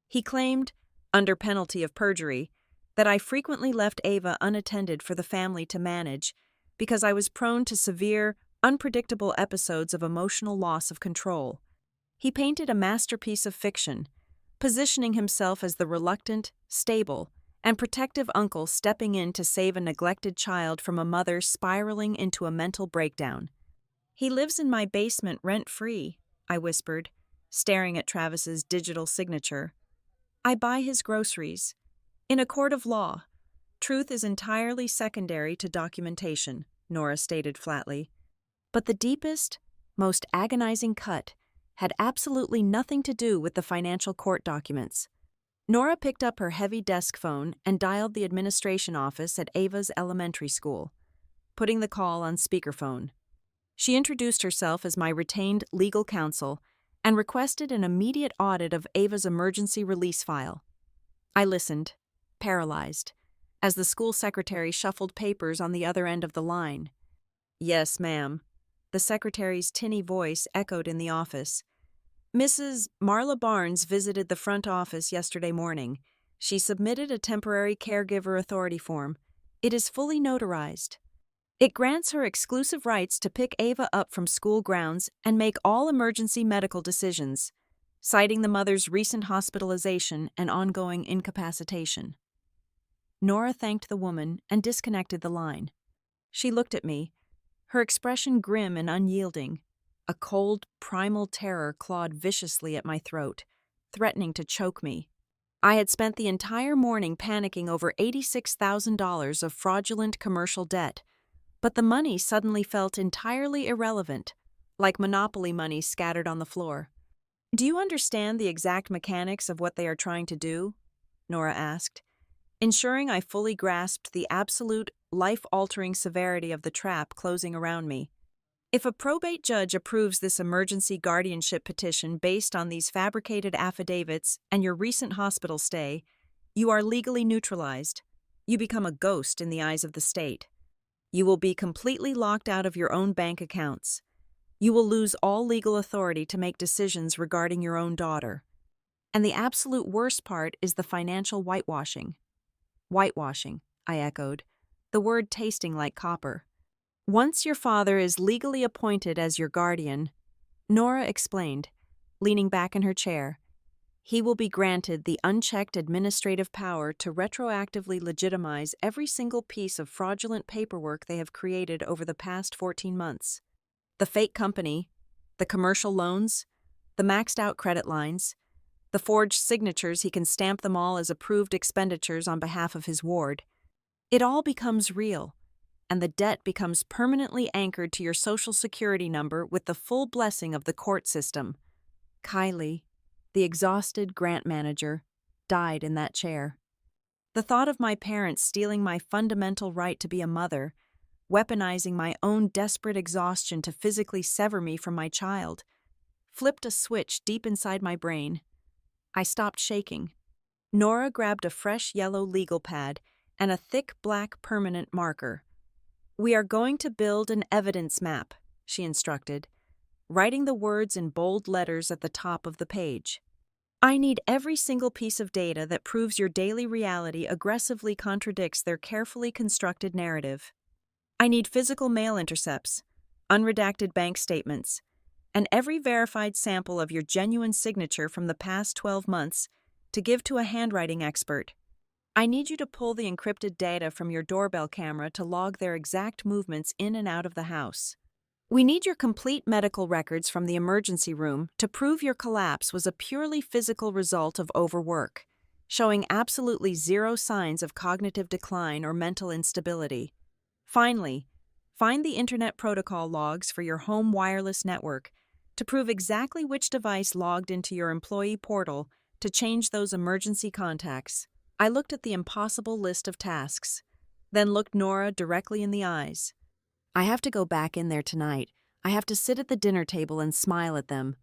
He claimed, under penalty of perjury, that I frequently left Ava unattended for the family to manage because I was prone to severe, unpredictable episodes of emotional loss of control. He painted a masterpiece of fiction, positioning himself as the reluctant, stable, and protective uncle stepping in to save a neglected child from a mother spiraling into a mental breakdown. "He lives in my basement rent-free," I whispered, staring at Travis's digital signature. "I buy his groceries. In a court of law, truth is entirely secondary to documentation," Nora stated flatly. But the deepest, most agonizing cut had absolutely nothing to do with the financial court documents. Nora picked up her heavy desk phone and dialed the administration office at Ava's elementary school, putting the call on speakerphone. She introduced herself as my retained legal counsel and requested an immediate audit of Ava's emergency release file. I listened, paralyzed, as the school secretary shuffled papers on the other end of the line. "Yes, ma'am." The secretary's tinny voice echoed in the office. "Mrs. Marla Barnes visited the front office yesterday morning. She submitted a temporary caregiver authority form. It is fully notarized. It grants her exclusive rights to pick Ava up from school grounds and make all emergency medical decisions, citing the mother's recent hospitalization and ongoing incapacitation." Nora thanked the woman and disconnected the line. She looked at me, her expression grim and unyielding. A cold, primal terror clawed viciously at my throat, threatening to choke me. I had spent the entire morning panicking over $86,000 of fraudulent commercial debt, but the money suddenly felt entirely irrelevant, like monopoly money scattered on the floor. "Do you understand the exact mechanics of what they are trying to do?" Nora asked, ensuring I fully grasped the absolute, life-altering severity of the trap closing around me. "If a probate judge approves this emergency guardianship petition based on these fabricated affidavits and your recent hospital stay, you are legally neutralized. You become a ghost in the eyes of the state. You will be completely locked out of your own bank accounts. You will lose all legal authority to make decisions regarding your own daughter. And the absolute worst part is the financial whitewashing." "Whitewashing," I echoed, the word tasting like copper. "Once your father is legally appointed as your guardian," Nora explained, leaning back in her chair, "he will be granted the unchecked administrative power to retroactively legitimize every single piece of fraudulent paperwork they have created over the past 14 months. The fake company, the commercial loans, the maxed-out credit lines, the forged signatures he can stamp them all as approved expenditures on behalf of his ward. It all becomes real, and the debt becomes permanently anchored to your Social Security number with the full blessing of the court system." Kylie, the exhausted grant manager, died in that chair. The thought of my parents stealing my fundamental right to be a mother, weaponizing my own desperate exhaustion to physically sever me from my child, flipped a switch deep inside my brain. I stopped shaking. Nora grabbed a fresh yellow legal pad and a thick black permanent marker. "We are going to build an evidence map," she instructed, writing the words in bold letters at the top of the page. "I need every single piece of data that proves your daily reality aggressively contradicts their carefully constructed narrative. I need physical mail intercepts, unredacted bank statements, and every verified sample of your genuine signature from the past 12 months to give to a handwriting expert. I need you to pull the encrypted data from your doorbell camera to log their exact movements in and out of the house. We need your complete medical records from the emergency room to prove your collapse was a purely physical result of overwork, showing absolutely zero signs of cognitive decline or mental instability. Finally, find the Internet Protocol logs for your home wireless network to prove exactly which device logged into your employee portal to change those emergency contacts." I looked at the impossible list of tasks, then looked Nora directly in the eyes. "I have to go back in there tonight. I have to sit at the dinner table and smile at them."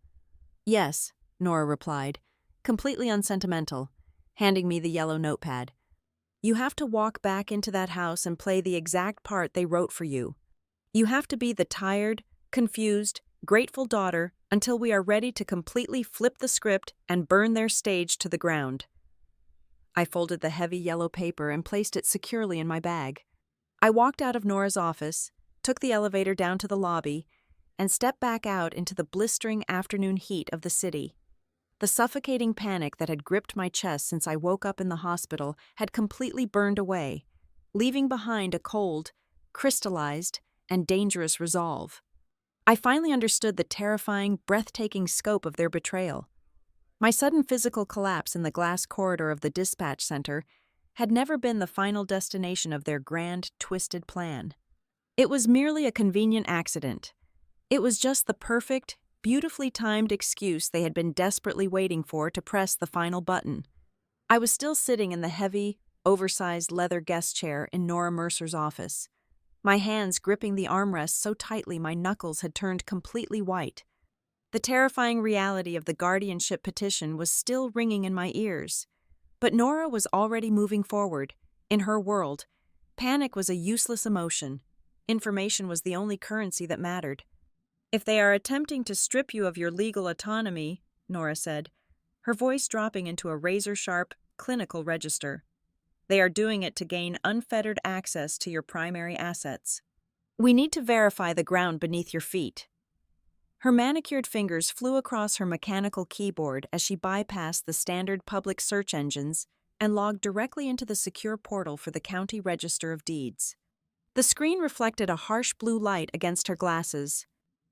"Yes," Nora replied, completely unsentimental, handing me the yellow notepad. "You have to walk back into that house and play the exact part they wrote for you. You have to be the tired, confused, grateful daughter until we are ready to completely flip the script and burn their stage to the ground." I folded the heavy yellow paper and placed it securely in my bag. I walked out of Nora's office, took the elevator down to the lobby, and stepped back out into the blistering afternoon heat of the city. The suffocating panic that had gripped my chest since I woke up in the hospital had completely burned away, leaving behind a cold, crystallized, and dangerous resolve. I finally understood the terrifying, breathtaking scope of their betrayal. My sudden physical collapse in the glass corridor of the dispatch center had never been the final destination of their grand, twisted plan. It was merely a convenient accident. It was just the perfect, beautifully timed excuse they had been desperately waiting for to press the final button. I was still sitting in the heavy, oversized leather guest chair in Nora Mercer's office. my hands gripping the armrest so tightly my knuckles had turned completely white. The terrifying reality of the guardianship petition was still ringing in my ears. But Nora was already moving forward. In her world, panic was a useless emotion. Information was the only currency that mattered. "If they are attempting to strip you of your legal autonomy," Nora said, her voice dropping into a razor-sharp, clinical register, "they are doing it to gain unfettered access to your primary assets. We need to verify the ground beneath your feet." Her manicured fingers flew across her mechanical keyboard as she bypassed the standard public search engines and logged directly into the secure portal for the County Register of Deeds. The screen reflected a harsh blue light against her glasses.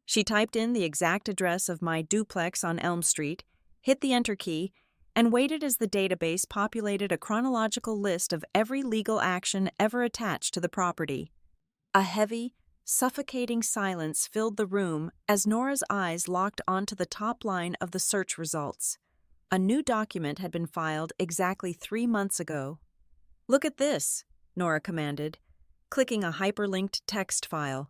She typed in the exact address of my duplex on Elm Street, hit the Enter key, and waited as the database populated a chronological list of every legal action ever attached to the property. A heavy, suffocating silence filled the room as Nora's eyes locked onto the top line of the search results. A new document had been filed exactly 3 months ago. "Look at this," Nora commanded, clicking a hyperlinked text file.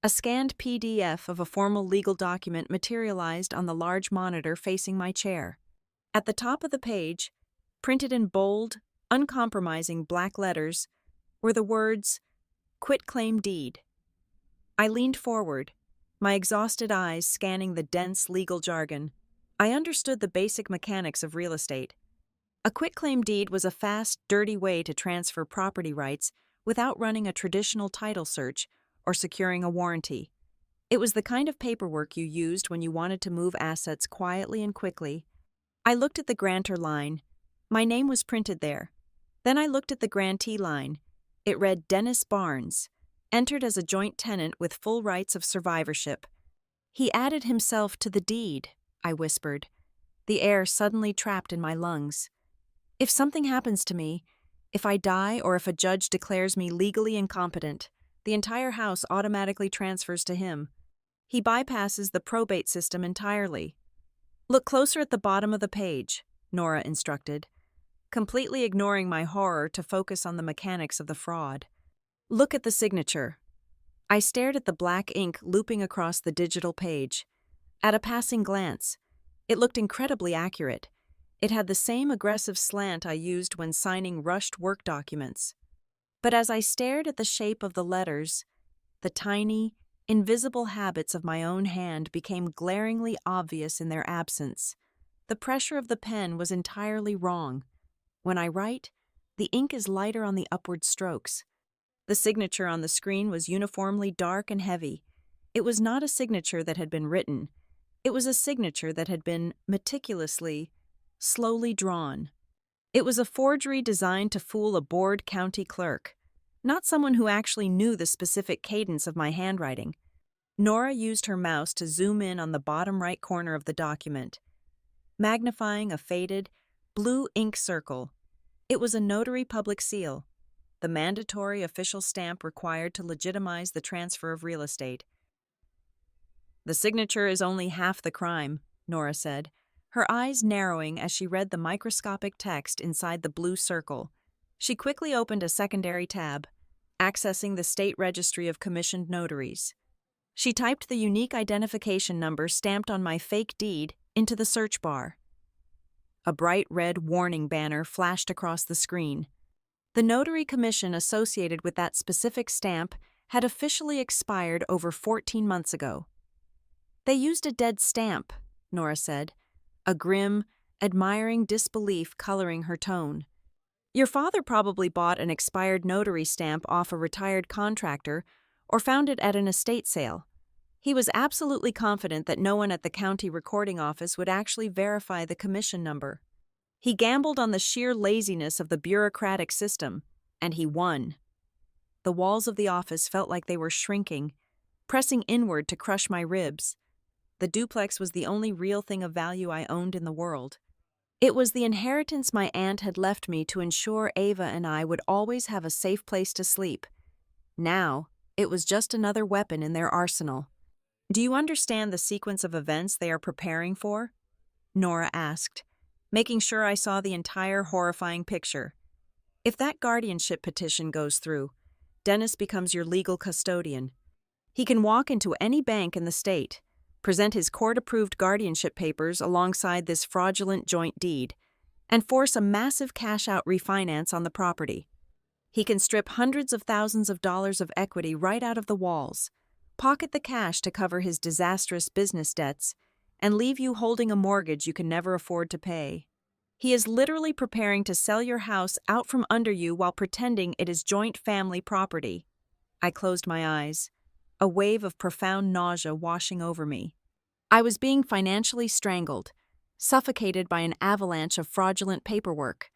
A scanned PDF of a formal legal document materialized on the large monitor facing my chair. At the top of the page, printed in bold, uncompromising black letters, were the words, "Quitclaim Deed." I leaned forward, my exhausted eyes scanning the dense legal jargon. I understood the basic mechanics of real estate. A quitclaim deed was a fast, dirty way to transfer property rights without running a traditional title search or securing a warranty. It was the kind of paperwork you used when you wanted to move assets quietly and quickly. I looked at the grantor line. My name was printed there. Then I looked at the grantee line. It read Dennis Barnes, entered as a joint tenant with full rights of survivorship. "He added himself to the deed," I whispered, the air suddenly trapped in my lungs. "If something happens to me, if I die or if a judge declares me legally incompetent, the entire house automatically transfers to him. He bypasses the probate system entirely." "Look closer at the bottom of the page," Nora instructed, completely ignoring my horror to focus on the mechanics of the fraud. "Look at the signature." I stared at the black ink looping across the digital page. At a passing glance, it looked incredibly accurate. It had the same aggressive slant I used when signing rushed work documents. But as I stared at the shape of the letters, the tiny, invisible habits of my own hand became glaringly obvious in their absence. The pressure of the pen was entirely wrong. When I write, the ink is lighter on the upward strokes. The signature on the screen was uniformly dark and heavy. It was not a signature that had been written. It was a signature that had been meticulously, slowly drawn. It was a forgery designed to fool a bored county clerk, not someone who actually knew the specific cadence of my handwriting. Nora used her mouse to zoom in on the bottom right corner of the document, magnifying a faded, blue ink circle. It was a notary public seal, the mandatory official stamp required to legitimize the transfer of real estate. "The signature is only half the crime," Nora said, her eyes narrowing as she read the microscopic text inside the blue circle. She quickly opened a secondary tab, accessing the state registry of commissioned notaries. She typed the unique identification number stamped on my fake deed into the search bar. A bright red warning banner flashed across the screen. The notary commission associated with that specific stamp had officially expired over 14 months ago. "They used a dead stamp," Nora said, a grim, admiring disbelief coloring her tone. "Your father probably bought an expired notary stamp off a retired contractor or found it at an estate sale. He was absolutely confident that no one at the county recording office would actually verify the commission number. He gambled on the sheer laziness of the bureaucratic system, and he won." The walls of the office felt like they were shrinking, pressing inward to crush my ribs. The duplex was the only real thing of value I owned in the world. It was the inheritance my aunt had left me to ensure Ava and I would always have a safe place to sleep. Now, it was just another weapon in their arsenal. "Do you understand the sequence of events they are preparing for?" Nora asked, making sure I saw the entire horrifying picture. "If that guardianship petition goes through, Dennis becomes your legal custodian. He can walk into any bank in the state, present his court-approved guardianship papers alongside this fraudulent joint deed, and force a massive cash-out refinance on the property. He can strip hundreds of thousands of dollars of equity right out of the walls, pocket the cash to cover his disastrous business debts, and leave you holding a mortgage you can never afford to pay. He is literally preparing to sell your house out from under you while pretending it is joint family property. I closed my eyes, a wave of profound nausea washing over me. I was being financially strangled, suffocated by an avalanche of fraudulent paperwork.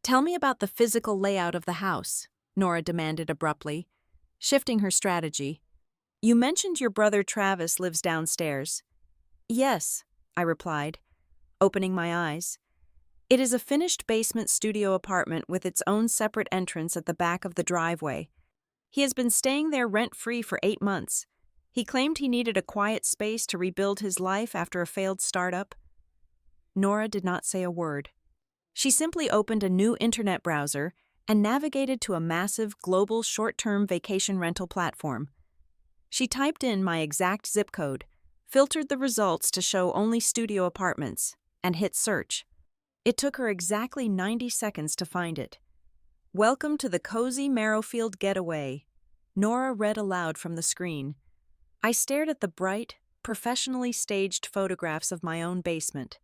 "Tell me about the physical layout of the house," Nora demanded abruptly, shifting her strategy. "You mentioned your brother Travis lives downstairs." "Yes," I replied, opening my eyes. "It is a finished basement studio apartment with its own separate entrance at the back of the driveway. He has been staying there rent-free for 8 months. He claimed he needed a quiet space to rebuild his life after a failed startup." Nora did not say a word. She simply opened a new internet browser and navigated to a massive global short-term vacation rental platform. She typed in my exact zip code, filtered the results to show only studio apartments, and hit search. It took her exactly 90 seconds to find it. "Welcome to the cozy Marrowfield getaway," Nora read aloud from the screen. I stared at the bright, professionally staged photographs of my own basement.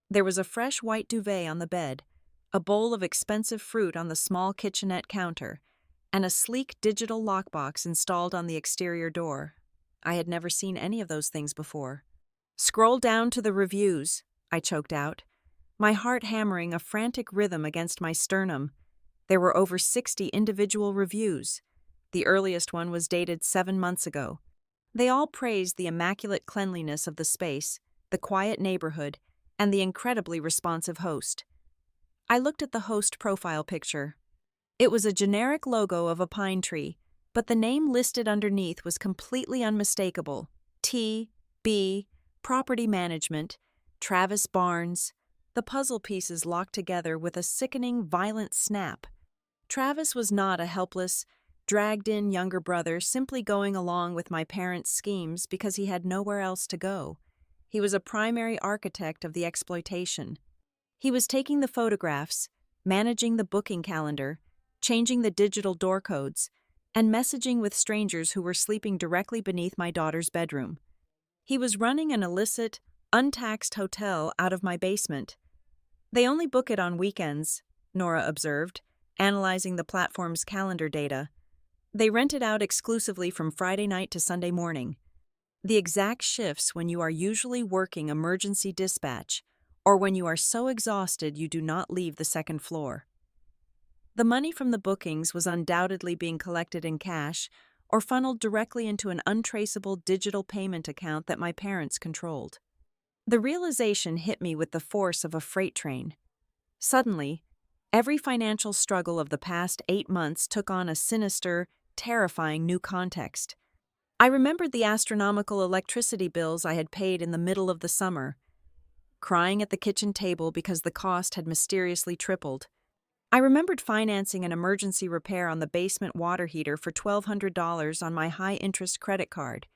There was a fresh white duvet on the bed, a bowl of expensive fruit on the small kitchenette counter, and a sleek digital lockbox installed on the exterior door. I had never seen any of those things before. "Scroll down to the reviews," I choked out, my heart hammering a frantic rhythm against my sternum. There were over 60 individual reviews. The earliest one was dated 7 months ago. They all praised the immaculate cleanliness of the space, the quiet neighborhood, and the incredibly responsive host. I looked at the host profile picture. It was a generic logo of a pine tree, but the name listed underneath was completely unmistakable. T.B. Property Management, Travis Barnes. The puzzle pieces locked together with a sickening, violent snap. Travis was not a helpless, dragged-in younger brother simply going along with my parents' schemes because he had nowhere else to go. He was a primary architect of the exploitation. He was taking the photographs, managing the booking calendar, changing the digital door codes, and messaging with strangers who were sleeping directly beneath my daughter's bedroom. He was running an illicit, untaxed hotel out of my basement. "They only book it on weekends," Nora observed, analyzing the platform's calendar data. "They rent it out exclusively from Friday night to Sunday morning. The exact shifts when you are usually working emergency dispatch, or when you are so exhausted you do not leave the second floor." The money from the bookings was undoubtedly being collected in cash or funneled directly into an untraceable digital payment account that my parents controlled. The realization hit me with the force of a freight train. Suddenly, every financial struggle of the past 8 months took on a sinister, terrifying new context. I remembered the astronomical electricity bills I had paid in the middle of the summer, crying at the kitchen table because the cost had mysteriously tripled. I remembered financing an emergency repair on the basement water heater for $1,200 on my high-interest credit card,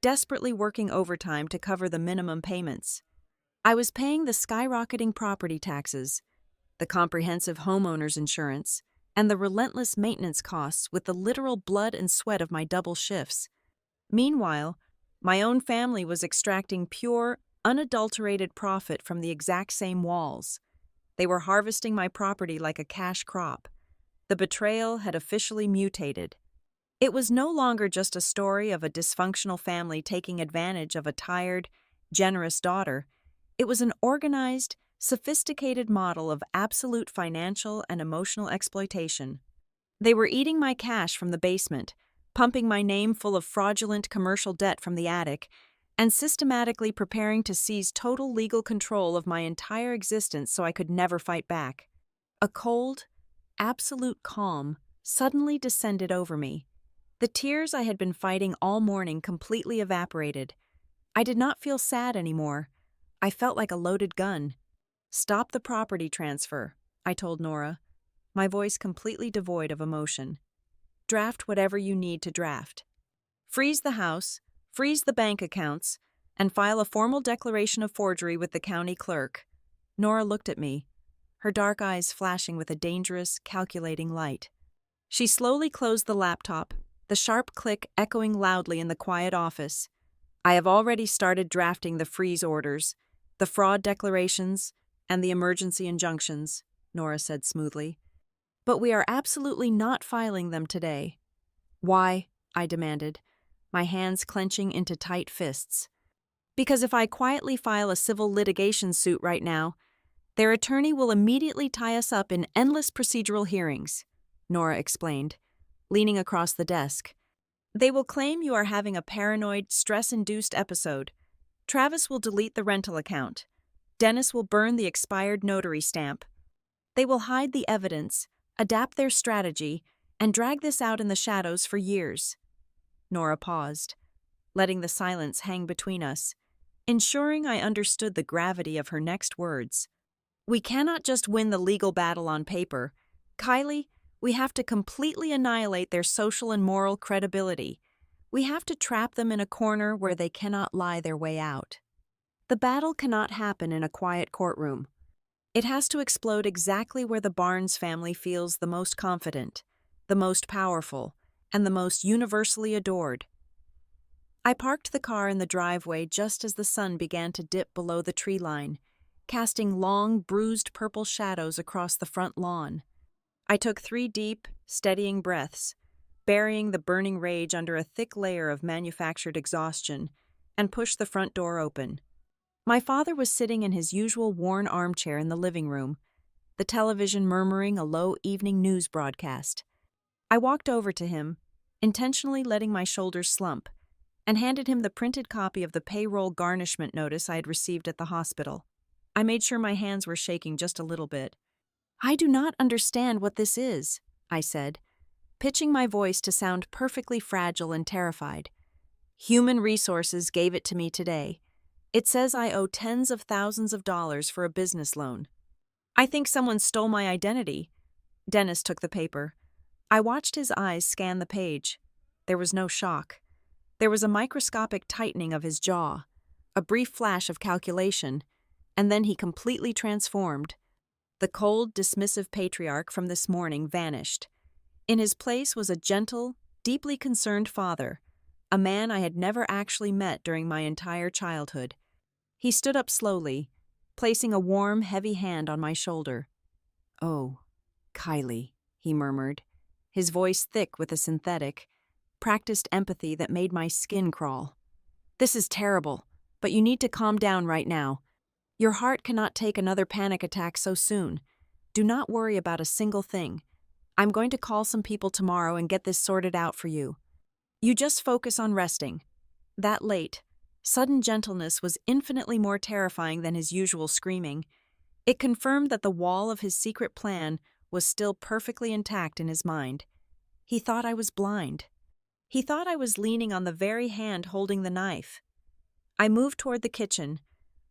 desperately working overtime to cover the minimum payments. I was paying the skyrocketing property taxes, the comprehensive homeowner's insurance, and the relentless maintenance costs with the literal blood and sweat of my double shifts. Meanwhile, my own family was extracting pure, unadulterated profit from the exact same walls. They were harvesting my property like a cash crop. The betrayal had officially mutated. It was no longer just a story of a dysfunctional family taking advantage of a tired, generous daughter. It was an organized, sophisticated model of absolute financial and emotional exploitation. They were eating my cash from the basement, pumping my name full of fraudulent commercial debt from the attic, and systematically preparing to seize total legal control of my entire existence so I could never fight back. A cold, absolute calm suddenly descended over me. The tears I had been fighting all morning completely evaporated. I did not feel sad anymore. I felt like a loaded gun. "Stop the property transfer," I told Nora, my voice completely devoid of emotion. Draft whatever you need to draft. Freeze the house, freeze the bank accounts, and file a formal declaration of forgery with the county clerk. Nora looked at me, her dark eyes flashing with a dangerous, calculating light. She slowly closed the laptop, the sharp click echoing loudly in the quiet office. I have already started drafting the freeze orders, the fraud declarations, and the emergency injunctions, Nora said smoothly. But we are absolutely not filing them today. Why? I demanded, my hands clenching into tight fists. Because if I quietly file a civil litigation suit right now, their attorney will immediately tie us up in endless procedural hearings, Nora explained, leaning across the desk. They will claim you are having a paranoid, stress-induced episode. Travis will delete the rental account. Dennis will burn the expired notary stamp. They will hide the evidence, adapt their strategy, and drag this out in the shadows for years. Nora paused, letting the silence hang between us, ensuring I understood the gravity of her next words. We cannot just win the legal battle on paper. Kylie, we have to completely annihilate their social and moral credibility. We have to trap them in a corner where they cannot lie their way out. The battle cannot happen in a quiet courtroom. It has to explode exactly where the Barnes family feels the most confident, the most powerful, and the most universally adored. I parked the car in the driveway just as the sun began to dip below the tree line, casting long, bruised purple shadows across the front lawn. I took 3 deep, steadying breaths, burying the burning rage under a thick layer of manufactured exhaustion, and pushed the front door open. My father was sitting in his usual worn armchair in the living room, the television murmuring a low evening news broadcast. I walked over to him, intentionally letting my shoulders slump, and handed him the printed copy of the payroll garnishment notice I had received at the hospital. I made sure my hands were shaking just a little bit. I do not understand what this is, I said, pitching my voice to sound perfectly fragile and terrified. Human Resources gave it to me today. It says I owe tens of thousands of dollars for a business loan. I think someone stole my identity. Dennis took the paper. I watched his eyes scan the page. There was no shock. There was a microscopic tightening of his jaw, a brief flash of calculation, and then he completely transformed. The cold, dismissive patriarch from this morning vanished. In his place was a gentle, deeply concerned father, a man I had never actually met during my entire childhood. He stood up slowly, placing a warm, heavy hand on my shoulder. "Oh, Kylie," he murmured, his voice thick with a synthetic, practiced empathy that made my skin crawl. "This is terrible, but you need to calm down right now. Your heart cannot take another panic attack so soon. Do not worry about a single thing. I'm going to call some people tomorrow and get this sorted out for you. You just focus on resting." That late, sudden gentleness was infinitely more terrifying than his usual screaming. It confirmed that the wall of his secret plan was still perfectly intact in his mind. He thought I was blind. He thought I was leaning on the very hand holding the knife. I moved toward the kitchen,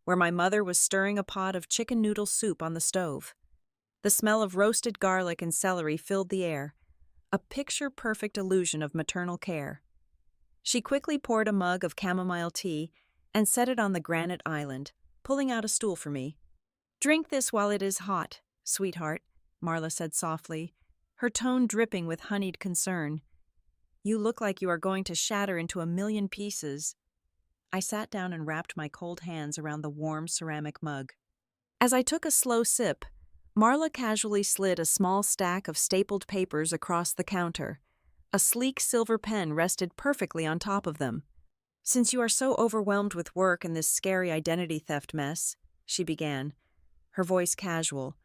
where my mother was stirring a pot of chicken noodle soup on the stove. The smell of roasted garlic and celery filled the air, a picture-perfect illusion of maternal care. She quickly poured a mug of chamomile tea and set it on the granite island, pulling out a stool for me. "Drink this while it is hot, sweetheart," Marla said softly, her tone dripping with honeyed concern. "You look like you are going to shatter into a million pieces." I sat down and wrapped my cold hands around the warm ceramic mug. As I took a slow sip, Marla casually slid a small stack of stapled papers across the counter. A sleek silver pen rested perfectly on top of them. "Since you are so overwhelmed with work and this scary identity theft mess," she began, her voice casual,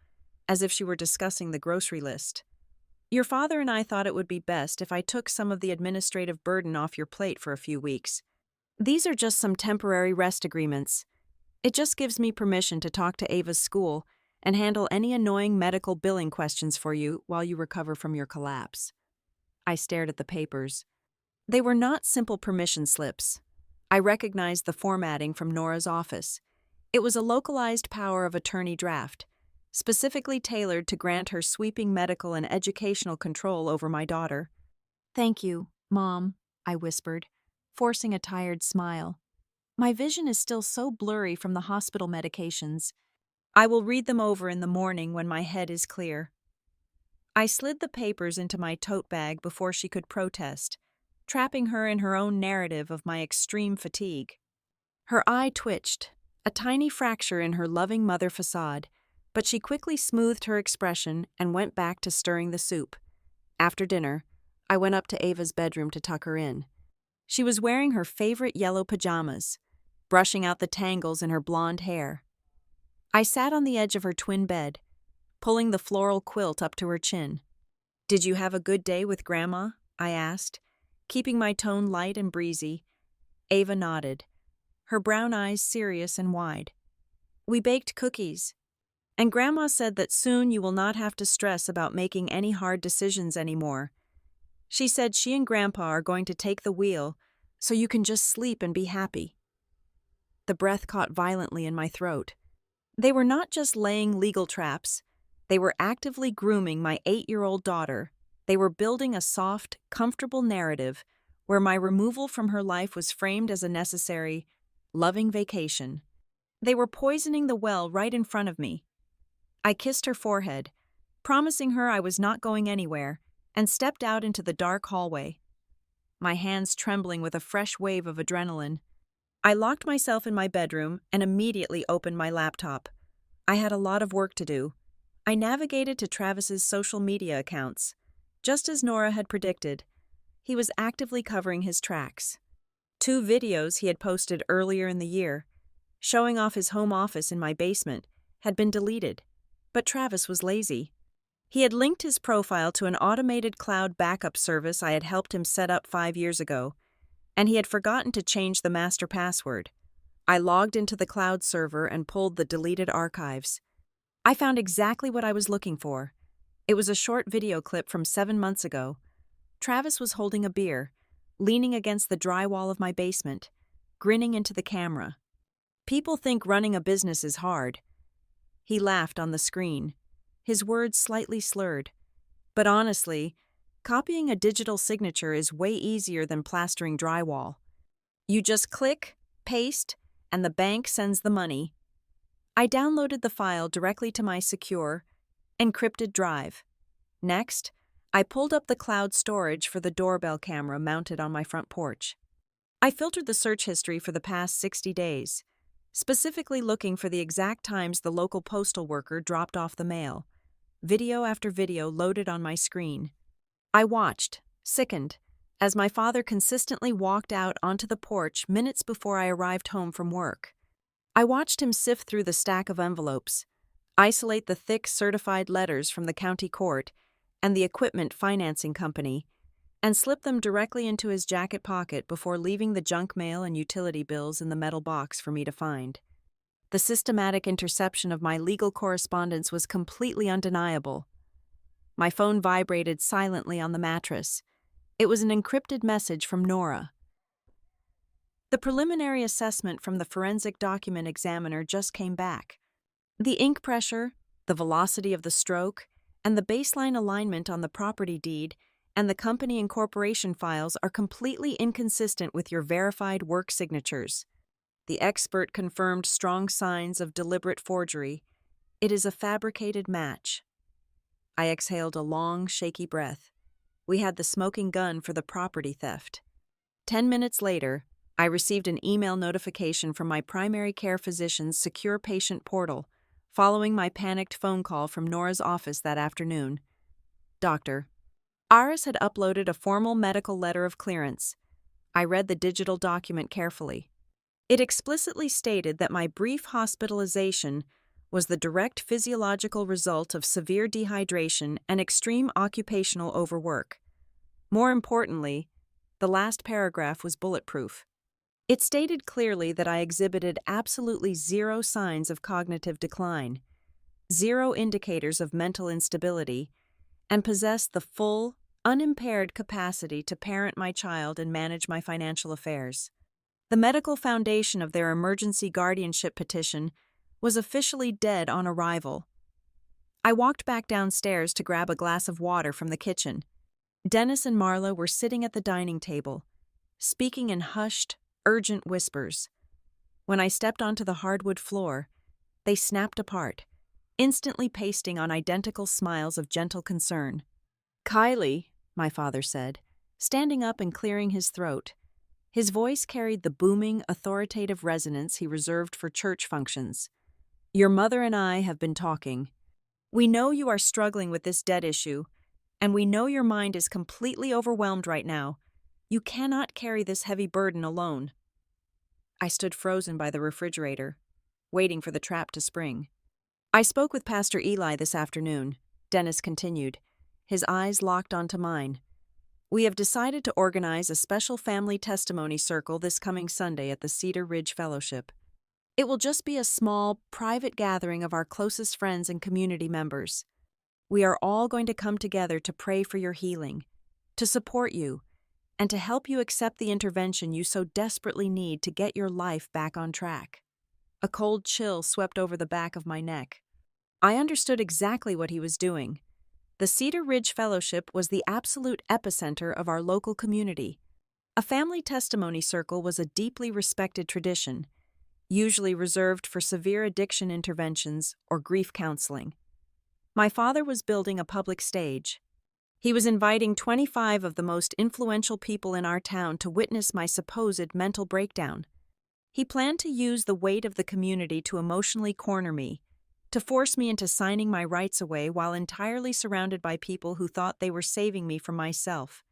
as if she were discussing the grocery list, "your father and I thought it would be best if I took some of the administrative burden off your plate for a few weeks. These are just some temporary rest agreements. It just gives me permission to talk to Ava's school and handle any annoying medical billing questions for you while you recover from your collapse." I stared at the papers. They were not simple permission slips. I recognized the formatting from Nora's office. It was a localized power of attorney draft, specifically tailored to grant her sweeping medical and educational control over my daughter. Thank you, Mom, I whispered, forcing a tired smile. My vision is still so blurry from the hospital medications. I will read them over in the morning when my head is clear. I slid the papers into my tote bag before she could protest, trapping her in her own narrative of my extreme fatigue. Her eye twitched, a tiny fracture in her loving mother facade, but she quickly smoothed her expression and went back to stirring the soup. After dinner, I went up to Ava's bedroom to tuck her in. She was wearing her favorite yellow pajamas, brushing out the tangles in her blonde hair. I sat on the edge of her twin bed, pulling the floral quilt up to her chin. "Did you have a good day with Grandma?" I asked, keeping my tone light and breezy. Ava nodded, her brown eyes serious and wide. "We baked cookies, and Grandma said that soon you will not have to stress about making any hard decisions anymore. She said she and Grandpa are going to take the wheel, so you can just sleep and be happy." The breath caught violently in my throat. They were not just laying legal traps. They were actively grooming my 8-year-old daughter. They were building a soft, comfortable narrative where my removal from her life was framed as a necessary, loving vacation. They were poisoning the well right in front of me. I kissed her forehead, promising her I was not going anywhere, and stepped out into the dark hallway, my hands trembling with a fresh wave of adrenaline. I locked myself in my bedroom and immediately opened my laptop. I had a lot of work to do. I navigated to Travis's social media accounts. Just as Nora had predicted, he was actively covering his tracks. 2 videos he had posted earlier in the year, showing off his home office in my basement, had been deleted, but Travis was lazy. He had linked his profile to an automated cloud backup service I had helped him set up 5 years ago, and he had forgotten to change the master password. I logged into the cloud server and pulled the deleted archives. I found exactly what I was looking for. It was a short video clip from 7 months ago. Travis was holding a beer, leaning against the drywall of my basement, grinning into the camera. "People think running a business is hard." He laughed on the screen, his words slightly slurred. "But honestly, copying a digital signature is way easier than plastering drywall. You just click, paste, and the bank sends the money." I downloaded the file directly to my secure, encrypted drive. Next, I pulled up the cloud storage for the doorbell camera mounted on my front porch. I filtered the search history for the past 60 days, specifically looking for the exact times the local postal worker dropped off the mail. Video after video loaded on my screen. I watched, sickened, as my father consistently walked out onto the porch minutes before I arrived home from work. I watched him sift through the stack of envelopes, isolate the thick certified letters from the county court and the equipment financing company, and slip them directly into his jacket pocket before leaving the junk mail and utility bills in the metal box for me to find. The systematic interception of my legal correspondence was completely undeniable. My phone vibrated silently on the mattress. It was an encrypted message from Nora. The preliminary assessment from the forensic document examiner just came back. The ink pressure, the velocity of the stroke, and the baseline alignment on the property deed and the company and corporation files are completely inconsistent with your verified work signatures. The expert confirmed strong signs of deliberate forgery. It is a fabricated match. I exhaled a long, shaky breath. We had the smoking gun for the property theft. 10 minutes later, I received an email notification from my primary care physician's secure patient portal, following my panicked phone call from Nora's office that afternoon. "Doctor, Aris had uploaded a formal medical letter of clearance." I read the digital document carefully. It explicitly stated that my brief hospitalization was the direct physiological result of severe dehydration and extreme occupational overwork. More importantly, the last paragraph was bulletproof. It stated clearly that I exhibited absolutely 0 signs of cognitive decline, 0 indicators of mental instability, and possessed the full, unimpaired capacity to parent my child and manage my financial affairs. The medical foundation of their emergency guardianship petition was officially dead on arrival. I walked back downstairs to grab a glass of water from the kitchen. Dennis and Marla were sitting at the dining table, speaking in hushed, urgent whispers. When I stepped onto the hardwood floor, they snapped apart, instantly pasting on identical smiles of gentle concern. "Kylie," my father said, standing up and clearing his throat. His voice carried the booming, authoritative resonance he reserved for church functions. "Your mother and I have been talking. We know you are struggling with this debt issue, and we know your mind is completely overwhelmed right now. You cannot carry this heavy burden alone." I stood frozen by the refrigerator, waiting for the trap to spring. "I spoke with Pastor Eli this afternoon," Dennis continued, his eyes locked onto mine. "We have decided to organize a special family testimony circle this coming Sunday at the Cedar Ridge Fellowship. It will just be a small, private gathering of our closest friends and community members. We are all going to come together to pray for your healing, to support you, and to help you accept the intervention you so desperately need to get your life back on track." A cold chill swept over the back of my neck. I understood exactly what he was doing. The Cedar Ridge Fellowship was the absolute epicenter of our local community. A family testimony circle was a deeply respected tradition, usually reserved for severe addiction interventions or grief counseling. My father was building a public stage. He was inviting 25 of the most influential people in our town to witness my supposed mental breakdown. He planned to use the weight of the community to emotionally corner me, to force me into signing my rights away while entirely surrounded by people who thought they were saving me from myself.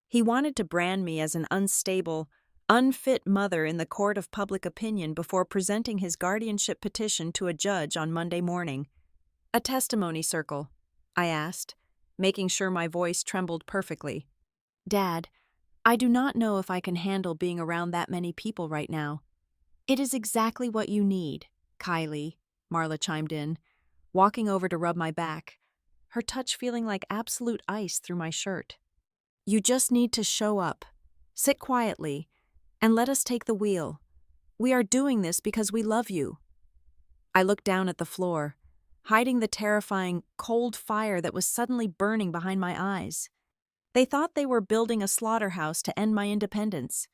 He wanted to brand me as an unstable, unfit mother in the court of public opinion before presenting his guardianship petition to a judge on Monday morning. "A testimony circle?" I asked, making sure my voice trembled perfectly. "Dad, I do not know if I can handle being around that many people right now." "It is exactly what you need, Kylie," Marla chimed in, walking over to rub my back, her touch feeling like absolute ice through my shirt. "You just need to show up, sit quietly, and let us take the wheel. We are doing this because we love you." I looked down at the floor, hiding the terrifying, cold fire that was suddenly burning behind my eyes. They thought they were building a slaughterhouse to end my independence.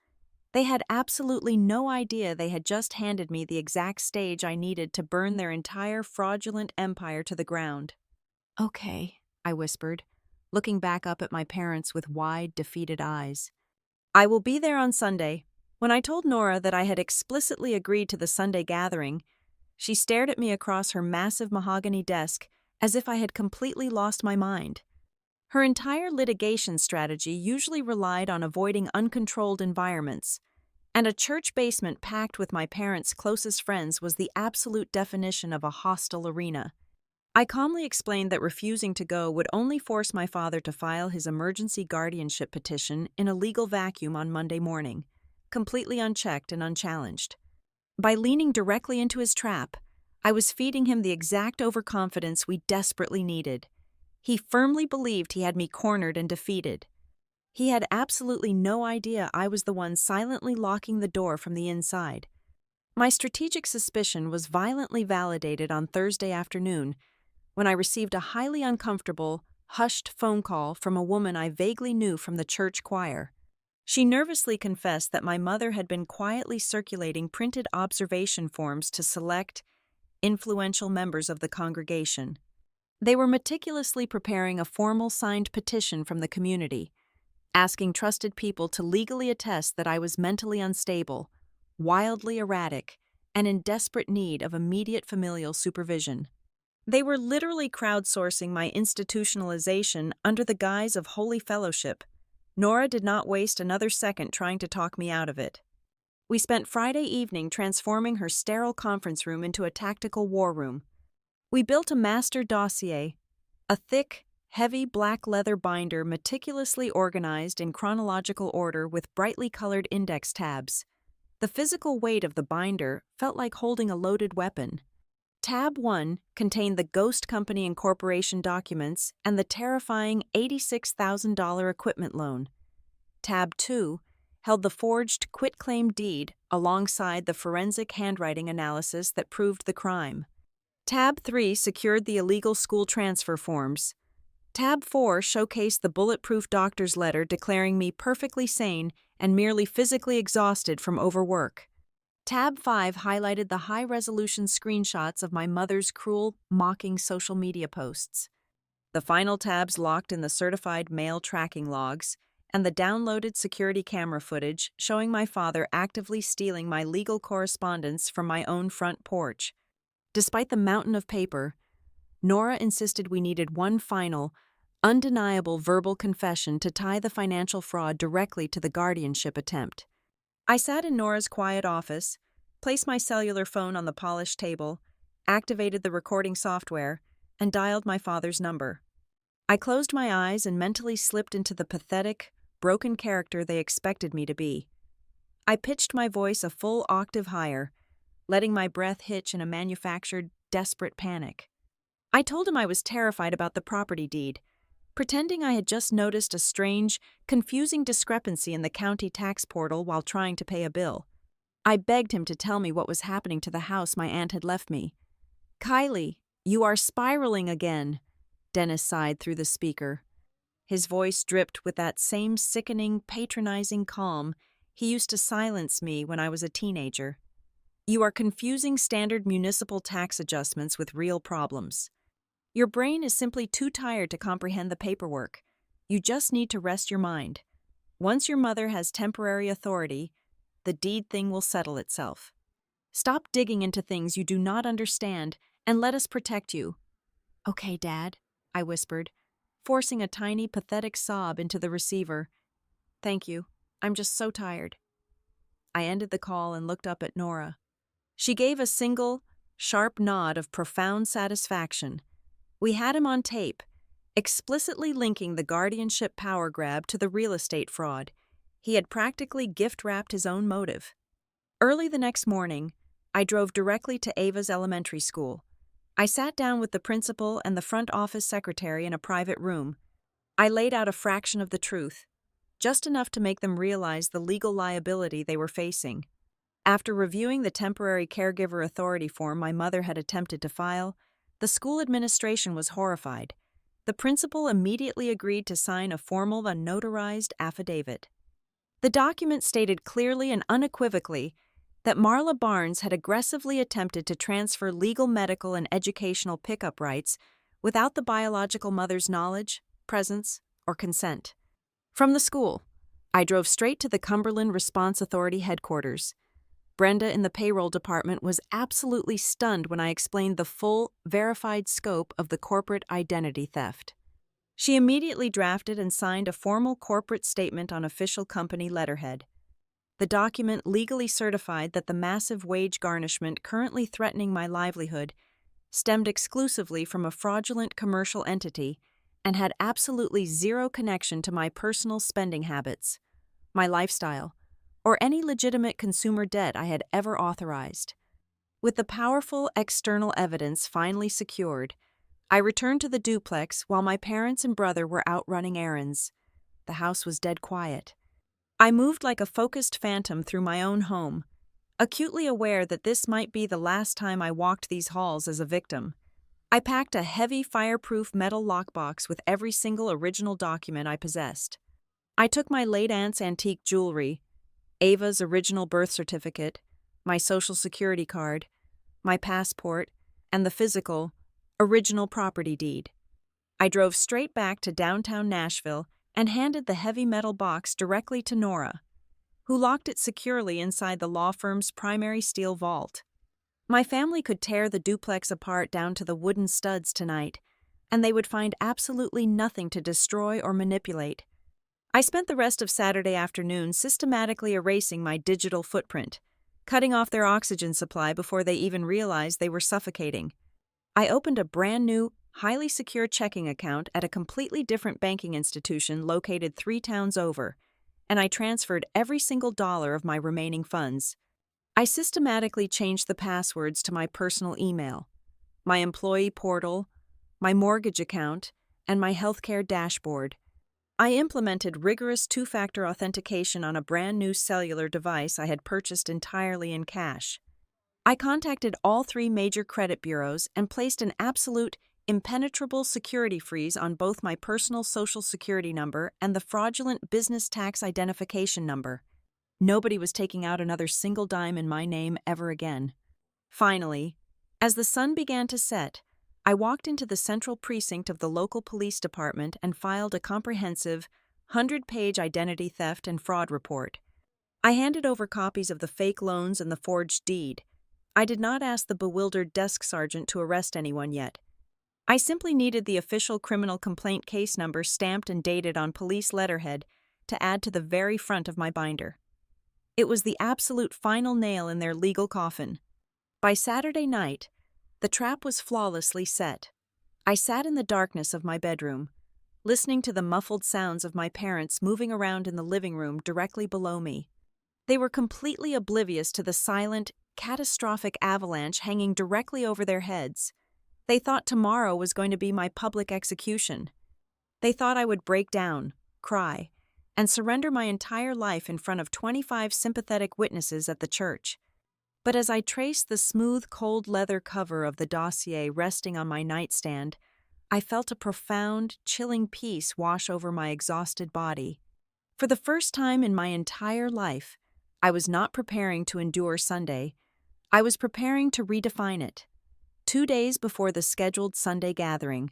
They had absolutely no idea they had just handed me the exact stage I needed to burn their entire fraudulent empire to the ground. "Okay," I whispered, looking back up at my parents with wide, defeated eyes. "I will be there on Sunday." When I told Nora that I had explicitly agreed to the Sunday gathering, she stared at me across her massive mahogany desk as if I had completely lost my mind. Her entire litigation strategy usually relied on avoiding uncontrolled environments, and a church basement packed with my parents' closest friends was the absolute definition of a hostile arena. I calmly explained that refusing to go would only force my father to file his emergency guardianship petition in a legal vacuum on Monday morning, completely unchecked and unchallenged. By leaning directly into his trap, I was feeding him the exact overconfidence we desperately needed. He firmly believed he had me cornered and defeated. He had absolutely no idea I was the one silently locking the door from the inside. My strategic suspicion was violently validated on Thursday afternoon when I received a highly uncomfortable, hushed phone call from a woman I vaguely knew from the church choir. She nervously confessed that my mother had been quietly circulating printed observation forms to select, influential members of the congregation. They were meticulously preparing a formal signed petition from the community, asking trusted people to legally attest that I was mentally unstable, wildly erratic, and in desperate need of immediate familial supervision. They were literally crowdsourcing my institutionalization under the guise of holy fellowship. Nora did not waste another second trying to talk me out of it. We spent Friday evening transforming her sterile conference room into a tactical war room. We built a master dossier, a thick, heavy black leather binder meticulously organized in chronological order with brightly colored index tabs. The physical weight of the binder felt like holding a loaded weapon. Tab 1 contained the Ghost Company Incorporation documents and the terrifying $86,000 equipment loan. Tab 2 held the forged quitclaim deed alongside the forensic handwriting analysis that proved the crime. Tab 3 secured the illegal school transfer forms. Tab 4 showcased the bulletproof doctor's letter declaring me perfectly sane and merely physically exhausted from overwork. Tab 5 highlighted the high-resolution screenshots of my mother's cruel, mocking social media posts. The final tabs locked in the certified mail tracking logs and the downloaded security camera footage showing my father actively stealing my legal correspondence from my own front porch. Despite the mountain of paper, Nora insisted we needed one final, undeniable verbal confession to tie the financial fraud directly to the guardianship attempt. I sat in Nora's quiet office, placed my cellular phone on the polished table, activated the recording software, and dialed my father's number. I closed my eyes and mentally slipped into the pathetic, broken character they expected me to be. I pitched my voice a full octave higher, letting my breath hitch in a manufactured, desperate panic. I told him I was terrified about the property deed, pretending I had just noticed a strange, confusing discrepancy in the county tax portal while trying to pay a bill. I begged him to tell me what was happening to the house my aunt had left me. "Kylie, you are spiraling again," Dennis sighed through the speaker. His voice dripped with that same sickening, patronizing calm he used to silence me when I was a teenager. "You are confusing standard municipal tax adjustments with real problems. Your brain is simply too tired to comprehend the paperwork. You just need to rest your mind. Once your mother has temporary authority, the deed thing will settle itself. Stop digging into things you do not understand and let us protect you." "Okay, Dad," I whispered, forcing a tiny, pathetic sob into the receiver. "Thank you. I'm just so tired." I ended the call and looked up at Nora. She gave a single, sharp nod of profound satisfaction. We had him on tape, explicitly linking the guardianship power grab to the real estate fraud. He had practically gift-wrapped his own motive. Early the next morning, I drove directly to Ava's elementary school. I sat down with the principal and the front office secretary in a private room. I laid out a fraction of the truth, just enough to make them realize the legal liability they were facing. After reviewing the temporary caregiver authority form my mother had attempted to file, the school administration was horrified. The principal immediately agreed to sign a formal and notarized affidavit. The document stated clearly and unequivocally that Marla Barnes had aggressively attempted to transfer legal, medical, and educational pickup rights without the biological mother's knowledge, presence, or consent. From the school, I drove straight to the Cumberland Response Authority headquarters. Brenda in the payroll department was absolutely stunned when I explained the full, verified scope of the corporate identity theft. She immediately drafted and signed a formal corporate statement on official company letterhead. The document legally certified that the massive wage garnishment currently threatening my livelihood stemmed exclusively from a fraudulent commercial entity and had absolutely zero connection to my personal spending habits, my lifestyle, or any legitimate consumer debt I had ever authorized. With the powerful external evidence finally secured, I returned to the duplex while my parents and brother were out running errands. The house was dead quiet. I moved like a focused phantom through my own home, acutely aware that this might be the last time I walked these halls as a victim. I packed a heavy fireproof metal lockbox with every single original document I possessed. I took my late aunt's antique jewelry, Ava's original birth certificate, my social security card, my passport, and the physical, original property deed. I drove straight back to downtown Nashville and handed the heavy metal box directly to Nora, who locked it securely inside the law firm's primary steel vault. My family could tear the duplex apart down to the wooden studs tonight, and they would find absolutely nothing to destroy or manipulate. I spent the rest of Saturday afternoon systematically erasing my digital footprint, cutting off their oxygen supply before they even realized they were suffocating. I opened a brand new, highly secure checking account at a completely different banking institution located 3 towns over, and I transferred every single dollar of my remaining funds. I systematically changed the passwords to my personal email, my employee portal, my mortgage account, and my healthcare dashboard. I implemented rigorous 2-factor authentication on a brand new cellular device I had purchased entirely in cash. I contacted all 3 major credit bureaus and placed an absolute, impenetrable security freeze on both my personal social security number and the fraudulent business tax identification number. Nobody was taking out another single dime in my name ever again. Finally, as the sun began to set, I walked into the central precinct of the local police department and filed a comprehensive, 100-page identity theft and fraud report. I handed over copies of the fake loans and the forged deed. I did not ask the bewildered desk sergeant to arrest anyone yet. I simply needed the official criminal complaint case number stamped and dated on police letterhead to add to the very front of my binder. It was the absolute final nail in their legal coffin. By Saturday night, the trap was flawlessly set. I sat in the darkness of my bedroom, listening to the muffled sounds of my parents moving around in the living room directly below me. They were completely oblivious to the silent, catastrophic avalanche hanging directly over their heads. They thought tomorrow was going to be my public execution. They thought I would break down, cry, and surrender my entire life in front of 25 sympathetic witnesses at the church. But as I traced the smooth, cold leather cover of the dossier resting on my nightstand, I felt a profound, chilling peace wash over my exhausted body. For the first time in my entire life, I was not preparing to endure Sunday. I was preparing to redefine it. 2 days before the scheduled Sunday gathering,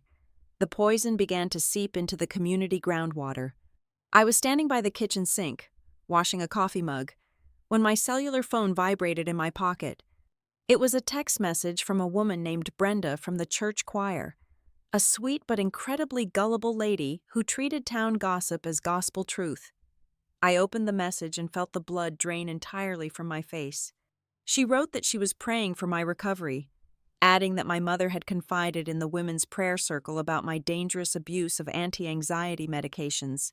the poison began to seep into the community groundwater. I was standing by the kitchen sink, washing a coffee mug, when my cellular phone vibrated in my pocket. It was a text message from a woman named Brenda from the church choir, a sweet but incredibly gullible lady who treated town gossip as gospel truth. I opened the message and felt the blood drain entirely from my face. She wrote that she was praying for my recovery, adding that my mother had confided in the women's prayer circle about my dangerous abuse of anti-anxiety medications.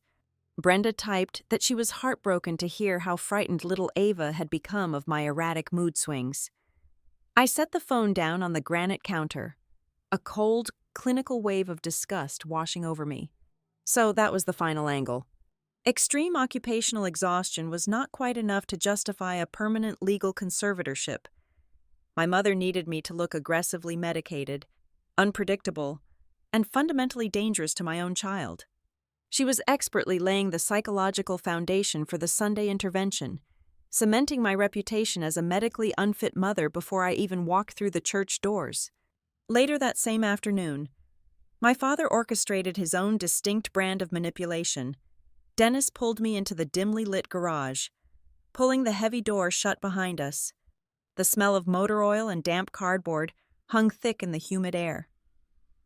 Brenda typed that she was heartbroken to hear how frightened little Ava had become of my erratic mood swings. I set the phone down on the granite counter, a cold, clinical wave of disgust washing over me. So that was the final angle. Extreme occupational exhaustion was not quite enough to justify a permanent legal conservatorship. My mother needed me to look aggressively medicated, unpredictable, and fundamentally dangerous to my own child. She was expertly laying the psychological foundation for the Sunday intervention, cementing my reputation as a medically unfit mother before I even walked through the church doors. Later that same afternoon, my father orchestrated his own distinct brand of manipulation. Dennis pulled me into the dimly lit garage, pulling the heavy door shut behind us. The smell of motor oil and damp cardboard hung thick in the humid air.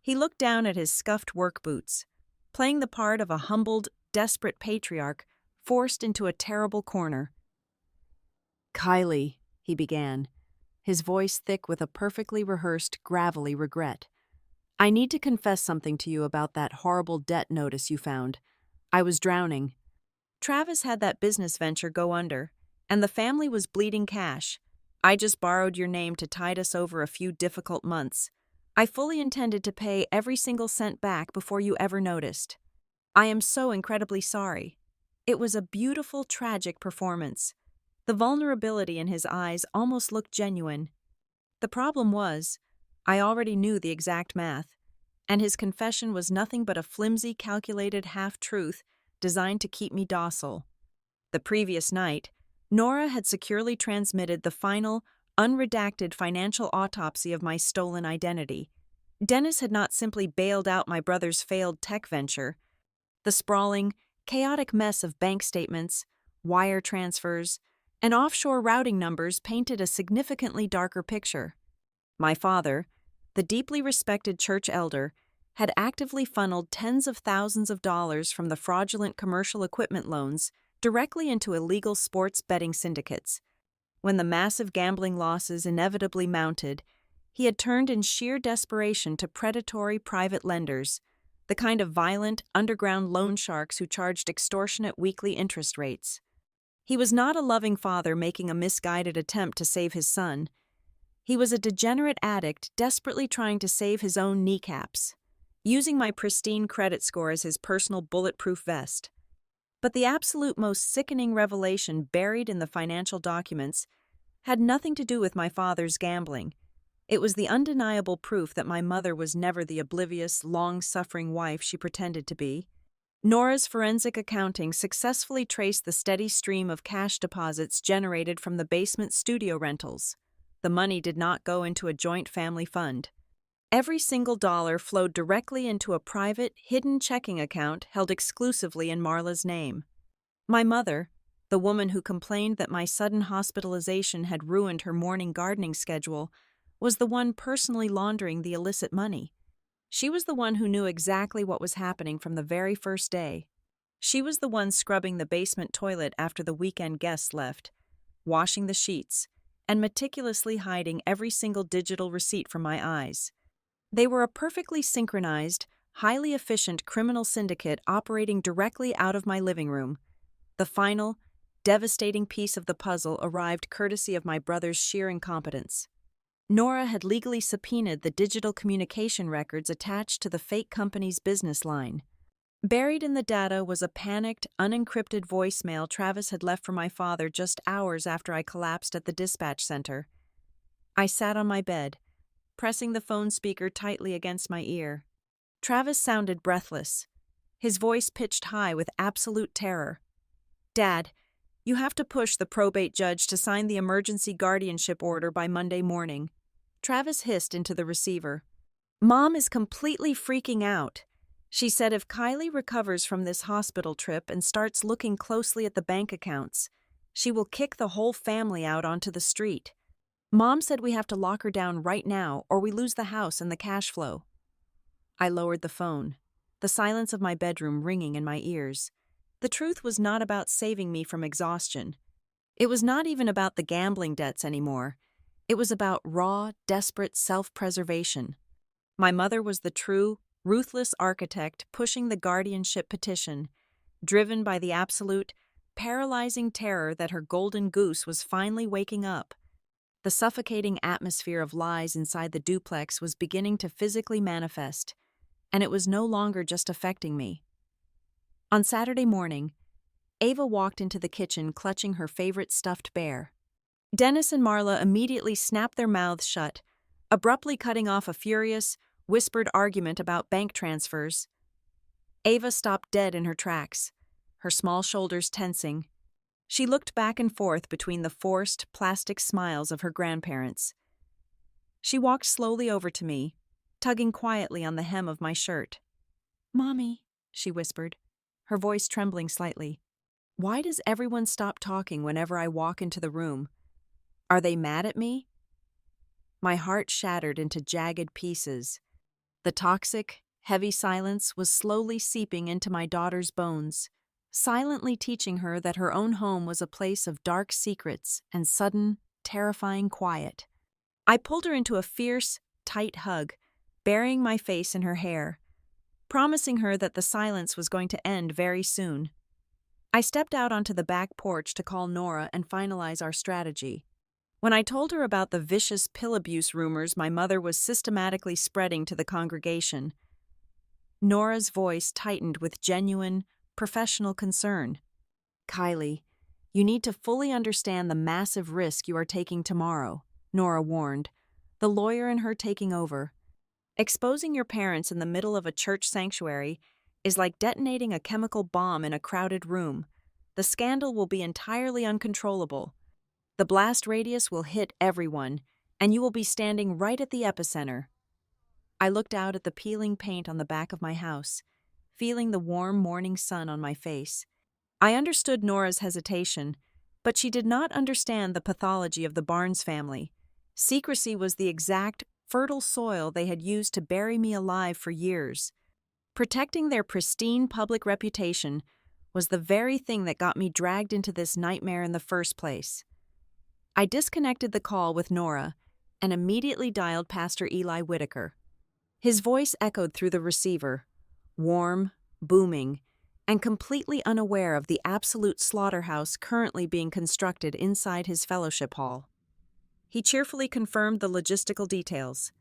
He looked down at his scuffed work boots, playing the part of a humbled, desperate patriarch forced into a terrible corner. "Kylie," he began, his voice thick with a perfectly rehearsed, gravelly regret. "I need to confess something to you about that horrible debt notice you found. I was drowning. Travis had that business venture go under, and the family was bleeding cash. I just borrowed your name to tide us over a few difficult months. I fully intended to pay every single cent back before you ever noticed. I am so incredibly sorry." It was a beautiful, tragic performance. The vulnerability in his eyes almost looked genuine. The problem was, I already knew the exact math, and his confession was nothing but a flimsy, calculated half-truth designed to keep me docile. The previous night, Nora had securely transmitted the final, unredacted financial autopsy of my stolen identity. Dennis had not simply bailed out my brother's failed tech venture. The sprawling, chaotic mess of bank statements, wire transfers, and offshore routing numbers painted a significantly darker picture. My father, the deeply respected church elder, had actively funneled tens of thousands of dollars from the fraudulent commercial equipment loans directly into illegal sports betting syndicates. When the massive gambling losses inevitably mounted, he had turned in sheer desperation to predatory private lenders, the kind of violent, underground loan sharks who charged extortionate weekly interest rates. He was not a loving father making a misguided attempt to save his son. He was a degenerate addict desperately trying to save his own kneecaps, using my pristine credit score as his personal bulletproof vest. But the absolute most sickening revelation buried in the financial documents had nothing to do with my father's gambling. It was the undeniable proof that my mother was never the oblivious, long-suffering wife she pretended to be. Nora's forensic accounting successfully traced the steady stream of cash deposits generated from the basement studio rentals. The money did not go into a joint family fund. Every single dollar flowed directly into a private, hidden checking account held exclusively in Marla's name. My mother, the woman who complained that my sudden hospitalization had ruined her morning gardening schedule, was the one personally laundering the illicit money. She was the one who knew exactly what was happening from the very first day. She was the one scrubbing the basement toilet after the weekend guests left, washing the sheets, and meticulously hiding every single digital receipt from my eyes. They were a perfectly synchronized, highly efficient criminal syndicate operating directly out of my living room. The final, devastating piece of the puzzle arrived courtesy of my brother's sheer incompetence. Nora had legally subpoenaed the digital communication records attached to the fake company's business line. Buried in the data was a panicked, unencrypted voicemail Travis had left for my father just hours after I collapsed at the dispatch center. I sat on my bed, pressing the phone speaker tightly against my ear. Travis sounded breathless, his voice pitched high with absolute terror. "Dad, you have to push the probate judge to sign the emergency guardianship order by Monday morning," Travis hissed into the receiver. "Mom is completely freaking out. She said if Kylie recovers from this hospital trip and starts looking closely at the bank accounts, she will kick the whole family out onto the street. Mom said we have to lock her down right now or we lose the house and the cash flow." I lowered the phone, the silence of my bedroom ringing in my ears. The truth was not about saving me from exhaustion. It was not even about the gambling debts anymore. It was about raw, desperate self-preservation. My mother was the true, ruthless architect pushing the guardianship petition, driven by the absolute, paralyzing terror that her golden goose was finally waking up. The suffocating atmosphere of lies inside the duplex was beginning to physically manifest, and it was no longer just affecting me. On Saturday morning, Ava walked into the kitchen clutching her favorite stuffed bear. Dennis and Marla immediately snapped their mouths shut, abruptly cutting off a furious, whispered argument about bank transfers. Ava stopped dead in her tracks, her small shoulders tensing. She looked back and forth between the forced, plastic smiles of her grandparents. She walked slowly over to me, tugging quietly on the hem of my shirt. "Mommy," she whispered, her voice trembling slightly. "Why does everyone stop talking whenever I walk into the room? Are they mad at me?" My heart shattered into jagged pieces. The toxic, heavy silence was slowly seeping into my daughter's bones, silently teaching her that her own home was a place of dark secrets and sudden, terrifying quiet. I pulled her into a fierce, tight hug, burying my face in her hair, promising her that the silence was going to end very soon. I stepped out onto the back porch to call Nora and finalize our strategy. When I told her about the vicious pill abuse rumors my mother was systematically spreading to the congregation, Nora's voice tightened with genuine, professional concern. "Kylie, you need to fully understand the massive risk you are taking tomorrow," Nora warned, the lawyer in her taking over. "Exposing your parents in the middle of a church sanctuary is like detonating a chemical bomb in a crowded room. The scandal will be entirely uncontrollable. The blast radius will hit everyone, and you will be standing right at the epicenter." I looked out at the peeling paint on the back of my house, feeling the warm morning sun on my face. I understood Nora's hesitation, but she did not understand the pathology of the Barnes family. Secrecy was the exact, fertile soil they had used to bury me alive for years. Protecting their pristine public reputation was the very thing that got me dragged into this nightmare in the first place. I disconnected the call with Nora and immediately dialed Pastor Eli Whitaker. His voice echoed through the receiver, warm, booming, and completely unaware of the absolute slaughterhouse currently being constructed inside his fellowship hall. He cheerfully confirmed the logistical details.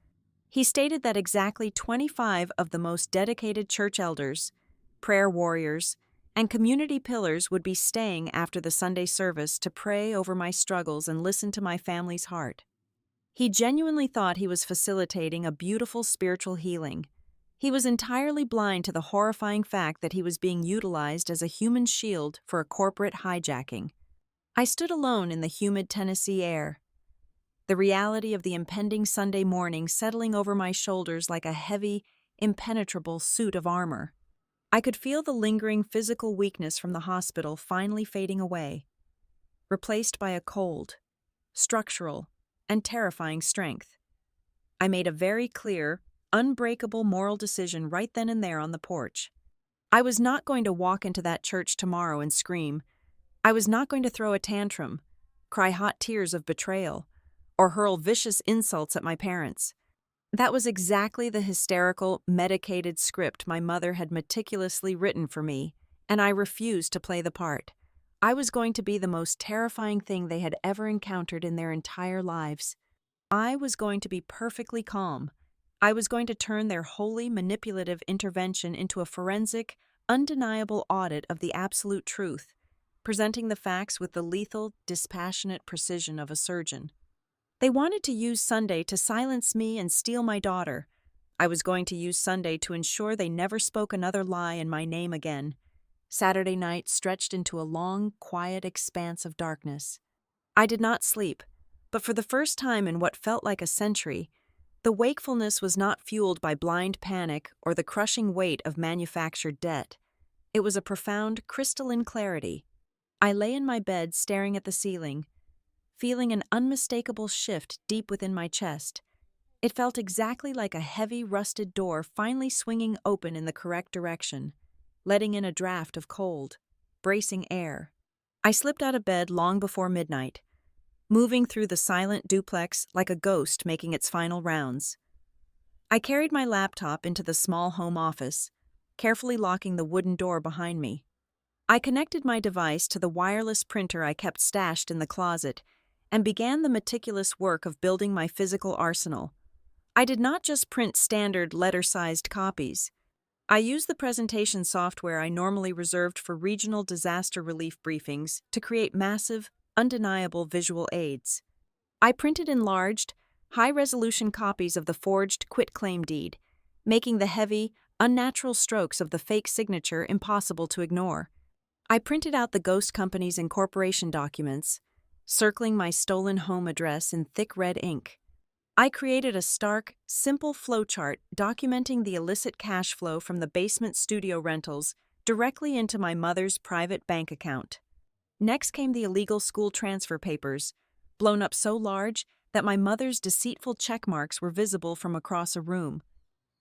He stated that exactly 25 of the most dedicated church elders, prayer warriors, and community pillars would be staying after the Sunday service to pray over my struggles and listen to my family's heart. He genuinely thought he was facilitating a beautiful spiritual healing. He was entirely blind to the horrifying fact that he was being utilized as a human shield for a corporate hijacking. I stood alone in the humid Tennessee air, the reality of the impending Sunday morning settling over my shoulders like a heavy, impenetrable suit of armor. I could feel the lingering physical weakness from the hospital finally fading away, replaced by a cold, structural, and terrifying strength. I made a very clear, unbreakable moral decision right then and there on the porch. I was not going to walk into that church tomorrow and scream. I was not going to throw a tantrum, cry hot tears of betrayal, or hurl vicious insults at my parents. That was exactly the hysterical, medicated script my mother had meticulously written for me, and I refused to play the part. I was going to be the most terrifying thing they had ever encountered in their entire lives. I was going to be perfectly calm. I was going to turn their wholly manipulative intervention into a forensic, undeniable audit of the absolute truth, presenting the facts with the lethal, dispassionate precision of a surgeon. They wanted to use Sunday to silence me and steal my daughter. I was going to use Sunday to ensure they never spoke another lie in my name again. Saturday night stretched into a long, quiet expanse of darkness. I did not sleep, but for the first time in what felt like a century, the wakefulness was not fueled by blind panic or the crushing weight of manufactured debt. It was a profound, crystalline clarity. I lay in my bed staring at the ceiling, feeling an unmistakable shift deep within my chest. It felt exactly like a heavy, rusted door finally swinging open in the correct direction, letting in a draft of cold, bracing air. I slipped out of bed long before midnight, moving through the silent duplex like a ghost making its final rounds. I carried my laptop into the small home office, carefully locking the wooden door behind me. I connected my device to the wireless printer I kept stashed in the closet and began the meticulous work of building my physical arsenal. I did not just print standard letter-sized copies. I used the presentation software I normally reserved for regional disaster relief briefings to create massive, undeniable visual aids. I printed enlarged, high-resolution copies of the forged quitclaim deed, making the heavy, unnatural strokes of the fake signature impossible to ignore. I printed out the ghost company's incorporation documents, circling my stolen home address in thick red ink. I created a stark, simple flowchart documenting the illicit cash flow from the basement studio rentals directly into my mother's private bank account. Next came the illegal school transfer papers, blown up so large that my mother's deceitful check marks were visible from across a room.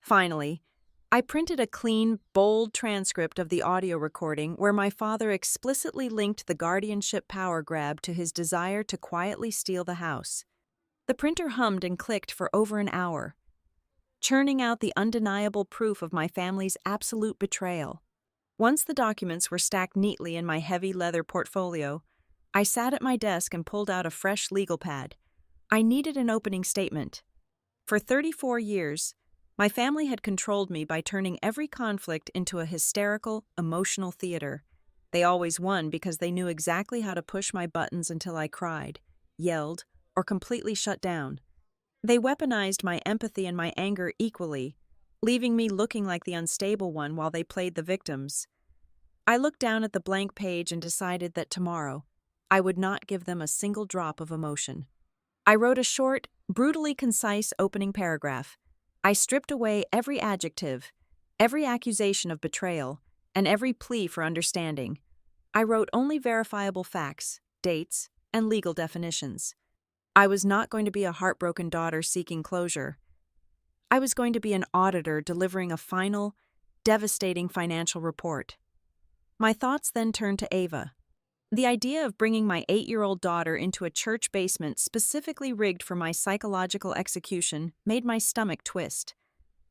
Finally, I printed a clean, bold transcript of the audio recording where my father explicitly linked the guardianship power grab to his desire to quietly steal the house. The printer hummed and clicked for over an hour, churning out the undeniable proof of my family's absolute betrayal. Once the documents were stacked neatly in my heavy leather portfolio, I sat at my desk and pulled out a fresh legal pad. I needed an opening statement. For 34 years, my family had controlled me by turning every conflict into a hysterical, emotional theater. They always won because they knew exactly how to push my buttons until I cried, yelled, or completely shut down. They weaponized my empathy and my anger equally, leaving me looking like the unstable one while they played the victims. I looked down at the blank page and decided that tomorrow, I would not give them a single drop of emotion. I wrote a short, brutally concise opening paragraph. I stripped away every adjective, every accusation of betrayal, and every plea for understanding. I wrote only verifiable facts, dates, and legal definitions. I was not going to be a heartbroken daughter seeking closure. I was going to be an auditor delivering a final, devastating financial report. My thoughts then turned to Ava. The idea of bringing my 8-year-old daughter into a church basement specifically rigged for my psychological execution made my stomach twist.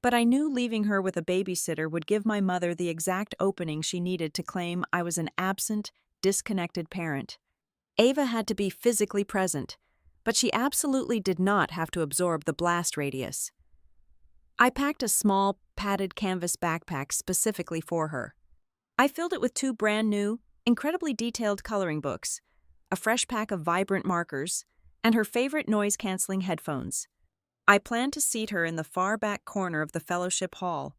But I knew leaving her with a babysitter would give my mother the exact opening she needed to claim I was an absent, disconnected parent. Ava had to be physically present, but she absolutely did not have to absorb the blast radius. I packed a small, padded canvas backpack specifically for her. I filled it with 2 brand new, incredibly detailed coloring books, a fresh pack of vibrant markers, and her favorite noise-canceling headphones. I planned to seat her in the far back corner of the fellowship hall,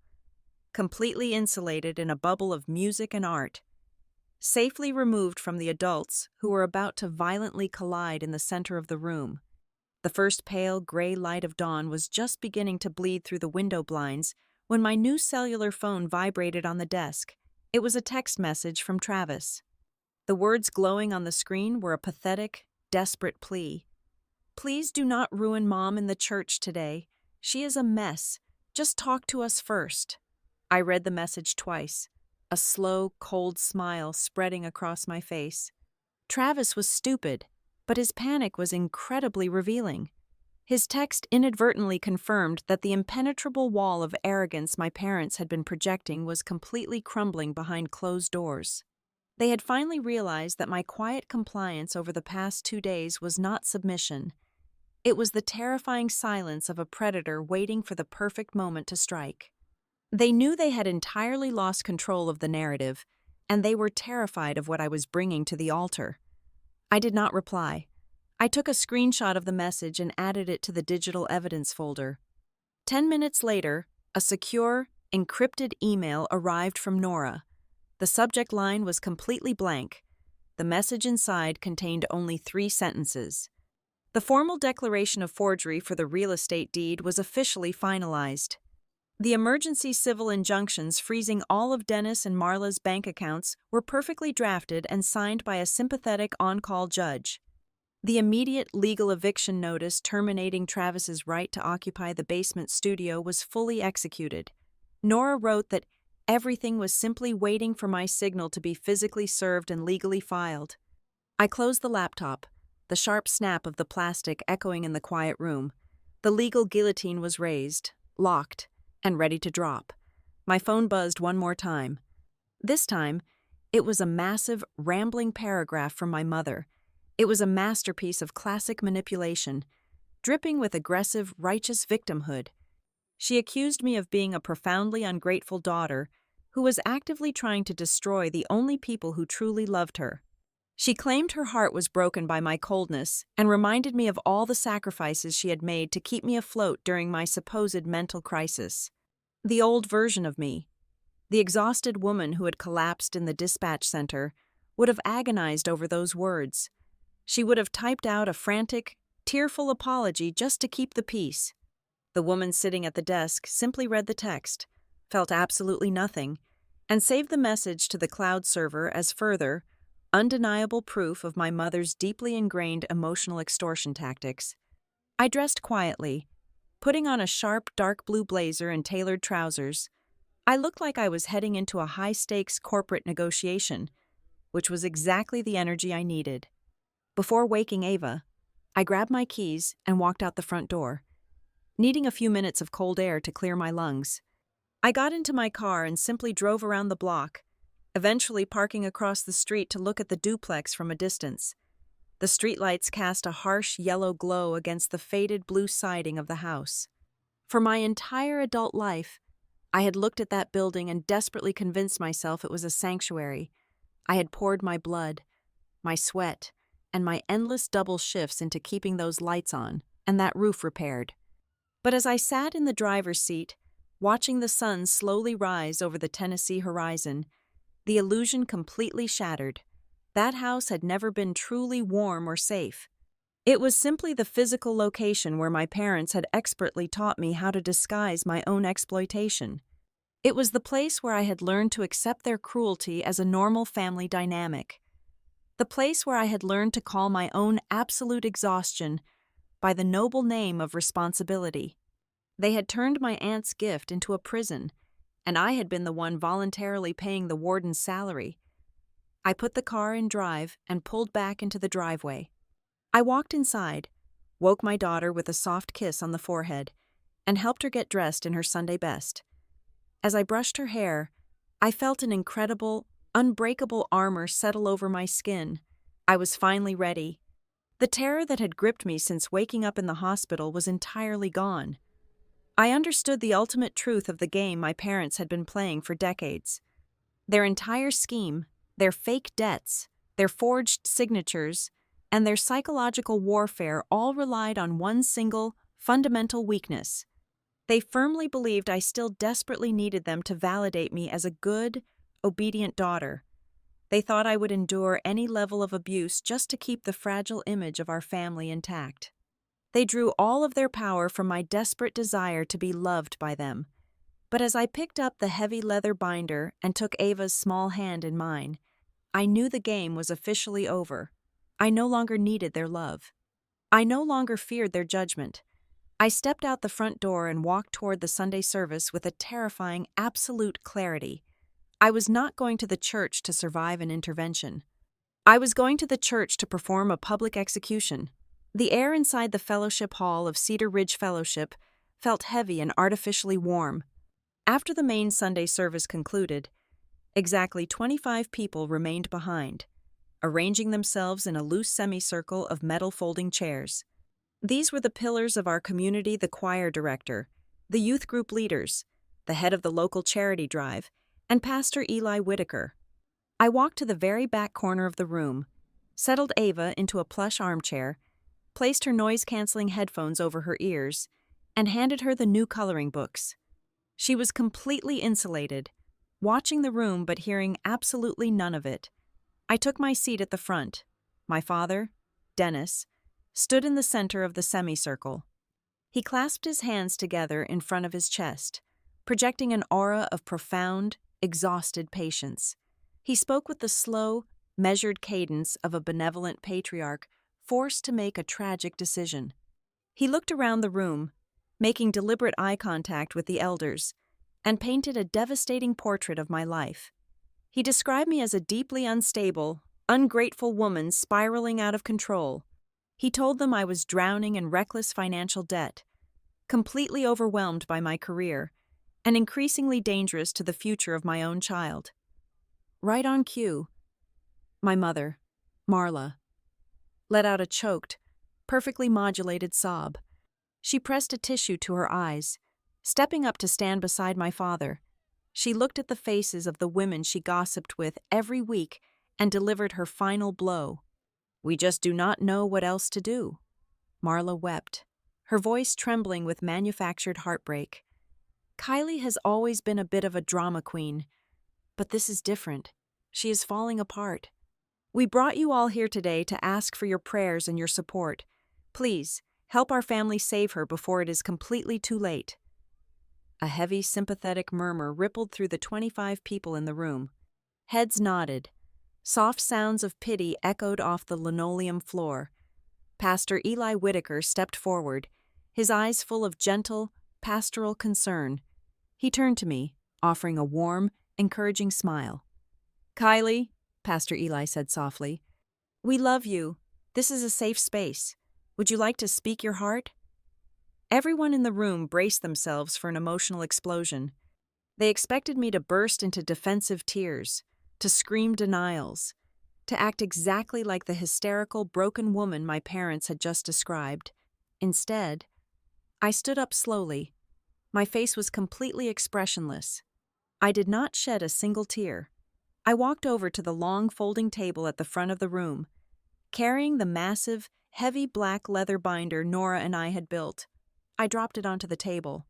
completely insulated in a bubble of music and art, safely removed from the adults who were about to violently collide in the center of the room. The first pale gray light of dawn was just beginning to bleed through the window blinds when my new cellular phone vibrated on the desk. It was a text message from Travis. The words glowing on the screen were a pathetic, desperate plea. "Please do not ruin Mom in the church today. She is a mess. Just talk to us first." I read the message twice, a slow, cold smile spreading across my face. Travis was stupid, but his panic was incredibly revealing. His text inadvertently confirmed that the impenetrable wall of arrogance my parents had been projecting was completely crumbling behind closed doors. They had finally realized that my quiet compliance over the past 2 days was not submission. It was the terrifying silence of a predator waiting for the perfect moment to strike. They knew they had entirely lost control of the narrative, and they were terrified of what I was bringing to the altar. I did not reply. I took a screenshot of the message and added it to the digital evidence folder. 10 minutes later, a secure, encrypted email arrived from Nora. The subject line was completely blank. The message inside contained only 3 sentences. The formal declaration of forgery for the real estate deed was officially finalized. The emergency civil injunctions freezing all of Dennis and Marla's bank accounts were perfectly drafted and signed by a sympathetic on-call judge. The immediate legal eviction notice terminating Travis's right to occupy the basement studio was fully executed. Nora wrote that everything was simply waiting for my signal to be physically served and legally filed. I closed the laptop, the sharp snap of the plastic echoing in the quiet room. The legal guillotine was raised, locked, and ready to drop. My phone buzzed one more time. This time, it was a massive, rambling paragraph from my mother. It was a masterpiece of classic manipulation, dripping with aggressive, righteous victimhood. She accused me of being a profoundly ungrateful daughter who was actively trying to destroy the only people who truly loved her. She claimed her heart was broken by my coldness and reminded me of all the sacrifices she had made to keep me afloat during my supposed mental crisis. The old version of me, the exhausted woman who had collapsed in the dispatch center, would have agonized over those words. She would have typed out a frantic, tearful apology just to keep the peace. The woman sitting at the desk simply read the text, felt absolutely nothing, and saved the message to the cloud server as further, undeniable proof of my mother's deeply ingrained emotional extortion tactics. I dressed quietly, putting on a sharp dark blue blazer and tailored trousers. I looked like I was heading into a high-stakes corporate negotiation, which was exactly the energy I needed. Before waking Ava, I grabbed my keys and walked out the front door, needing a few minutes of cold air to clear my lungs. I got into my car and simply drove around the block, eventually parking across the street to look at the duplex from a distance. The streetlights cast a harsh yellow glow against the faded blue siding of the house. For my entire adult life, I had looked at that building and desperately convinced myself it was a sanctuary. I had poured my blood, my sweat, and my endless double shifts into keeping those lights on and that roof repaired. But as I sat in the driver's seat, watching the sun slowly rise over the Tennessee horizon, the illusion completely shattered. That house had never been truly warm or safe. It was simply the physical location where my parents had expertly taught me how to disguise my own exploitation. It was the place where I had learned to accept their cruelty as a normal family dynamic. The place where I had learned to call my own absolute exhaustion by the noble name of responsibility. They had turned my aunt's gift into a prison, and I had been the one voluntarily paying the warden's salary. I put the car in drive and pulled back into the driveway. I walked inside, woke my daughter with a soft kiss on the forehead, and helped her get dressed in her Sunday best. As I brushed her hair, I felt an incredible, unbreakable armor settle over my skin. I was finally ready. The terror that had gripped me since waking up in the hospital was entirely gone. I understood the ultimate truth of the game my parents had been playing for decades. Their entire scheme, their fake debts, their forged signatures, and their psychological warfare all relied on one single, fundamental weakness. They firmly believed I still desperately needed them to validate me as a good, obedient daughter. They thought I would endure any level of abuse just to keep the fragile image of our family intact. They drew all of their power from my desperate desire to be loved by them. But as I picked up the heavy leather binder and took Ava's small hand in mine, I knew the game was officially over. I no longer needed their love. I no longer feared their judgment. I stepped out the front door and walked toward the Sunday service with a terrifying, absolute clarity. I was not going to the church to survive an intervention. I was going to the church to perform a public execution. The air inside the fellowship hall of Cedar Ridge Fellowship felt heavy and artificially warm. After the main Sunday service concluded, exactly 25 people remained behind, arranging themselves in a loose semicircle of metal folding chairs. These were the pillars of our community: the choir director, the youth group leaders, the head of the local charity drive, and Pastor Eli Whitaker. I walked to the very back corner of the room, settled Ava into a plush armchair, placed her noise-canceling headphones over her ears, and handed her the new coloring books. She was completely insulated, watching the room but hearing absolutely none of it. I took my seat at the front. My father, Dennis, stood in the center of the semicircle. He clasped his hands together in front of his chest, projecting an aura of profound, exhausted patience. He spoke with the slow, measured cadence of a benevolent patriarch forced to make a tragic decision. He looked around the room, making deliberate eye contact with the elders, and painted a devastating portrait of my life. He described me as a deeply unstable, ungrateful woman spiraling out of control. He told them I was drowning in reckless financial debt, completely overwhelmed by my career, and increasingly dangerous to the future of my own child. Right on cue, my mother, Marla, let out a choked, perfectly modulated sob. She pressed a tissue to her eyes, stepping up to stand beside my father. She looked at the faces of the women she gossiped with every week and delivered her final blow. "We just do not know what else to do." Marla wept, her voice trembling with manufactured heartbreak. "Kylie has always been a bit of a drama queen, but this is different. She is falling apart. We brought you all here today to ask for your prayers and your support. Please, help our family save her before it is completely too late." A heavy, sympathetic murmur rippled through the 25 people in the room. Heads nodded. Soft sounds of pity echoed off the linoleum floor. Pastor Eli Whitaker stepped forward, his eyes full of gentle, pastoral concern. He turned to me, offering a warm, encouraging smile. "Kylie," Pastor Eli said softly, "we love you. This is a safe space. Would you like to speak your heart?" Everyone in the room braced themselves for an emotional explosion. They expected me to burst into defensive tears, to scream denials, to act exactly like the hysterical, broken woman my parents had just described. Instead, I stood up slowly. My face was completely expressionless. I did not shed a single tear. I walked over to the long folding table at the front of the room, carrying the massive, heavy black leather binder Nora and I had built. I dropped it onto the table.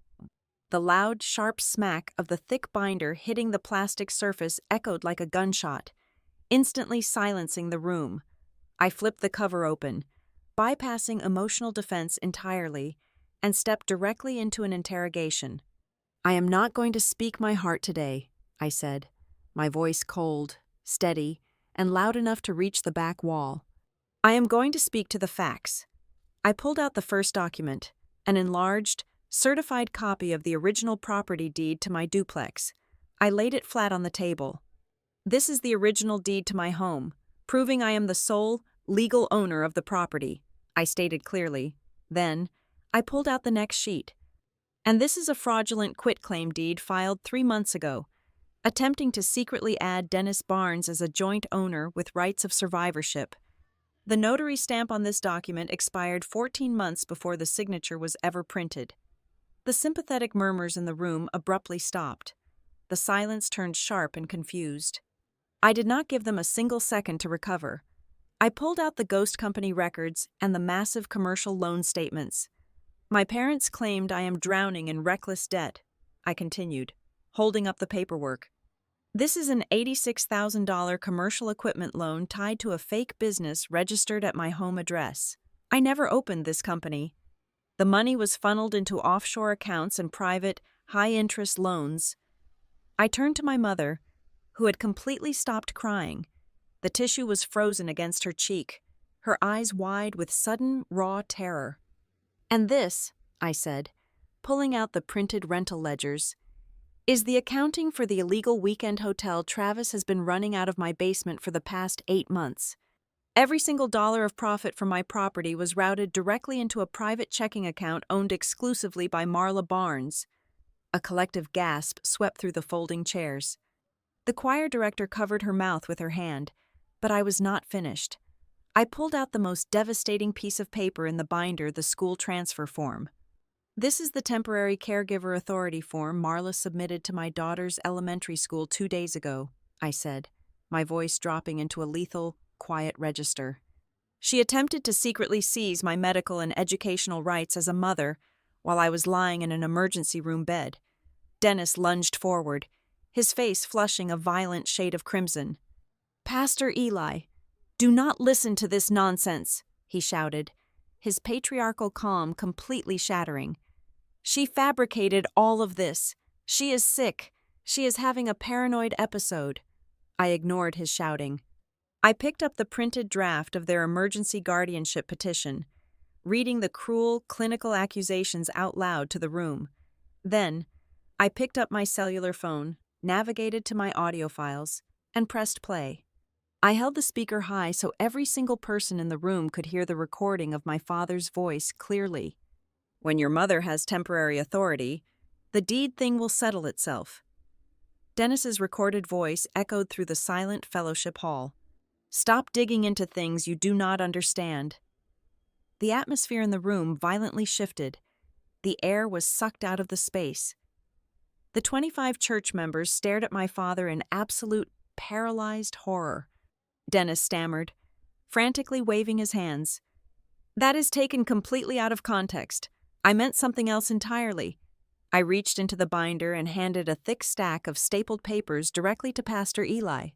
The loud, sharp smack of the thick binder hitting the plastic surface echoed like a gunshot, instantly silencing the room. I flipped the cover open, bypassing emotional defense entirely, and stepped directly into an interrogation. "I am not going to speak my heart today," I said, my voice cold, steady, and loud enough to reach the back wall. "I am going to speak to the facts." I pulled out the first document, an enlarged, certified copy of the original property deed to my duplex. I laid it flat on the table. "This is the original deed to my home, proving I am the sole, legal owner of the property," I stated clearly. Then, I pulled out the next sheet. "And this is a fraudulent quitclaim deed filed 3 months ago, attempting to secretly add Dennis Barnes as a joint owner with rights of survivorship. The notary stamp on this document expired 14 months before the signature was ever printed." The sympathetic murmurs in the room abruptly stopped. The silence turned sharp and confused. I did not give them a single second to recover. I pulled out the ghost company records and the massive commercial loan statements. My parents claimed I am drowning in reckless debt. I continued, holding up the paperwork. This is an $86,000 commercial equipment loan tied to a fake business registered at my home address. I never opened this company. The money was funneled into offshore accounts and private, high-interest loans. I turned to my mother, who had completely stopped crying. The tissue was frozen against her cheek, her eyes wide with sudden, raw terror. "And this," I said, pulling out the printed rental ledgers, "is the accounting for the illegal weekend hotel Travis has been running out of my basement for the past 8 months. Every single dollar of profit from my property was routed directly into a private checking account owned exclusively by Marla Barnes." A collective gasp swept through the folding chairs. The choir director covered her mouth with her hand, but I was not finished. I pulled out the most devastating piece of paper in the binder, the school transfer form. "This is the temporary caregiver authority form Marla submitted to my daughter's elementary school 2 days ago," I said, my voice dropping into a lethal, quiet register. "She attempted to secretly seize my medical and educational rights as a mother while I was lying in an emergency room bed." Dennis lunged forward, his face flushing a violent shade of crimson. "Pastor Eli, do not listen to this nonsense," he shouted, his patriarchal calm completely shattering. "She fabricated all of this. She is sick. She is having a paranoid episode." I ignored his shouting. I picked up the printed draft of their emergency guardianship petition, reading the cruel, clinical accusations out loud to the room. Then, I picked up my cellular phone, navigated to my audio files, and pressed play. I held the speaker high so every single person in the room could hear the recording of my father's voice clearly. "When your mother has temporary authority, the deed thing will settle itself." Dennis's recorded voice echoed through the silent fellowship hall. "Stop digging into things you do not understand." The atmosphere in the room violently shifted. The air was sucked out of the space. The 25 church members stared at my father in absolute, paralyzed horror. Dennis stammered, frantically waving his hands. "That is taken completely out of context. I meant something else entirely." I reached into the binder and handed a thick stack of stapled papers directly to Pastor Eli.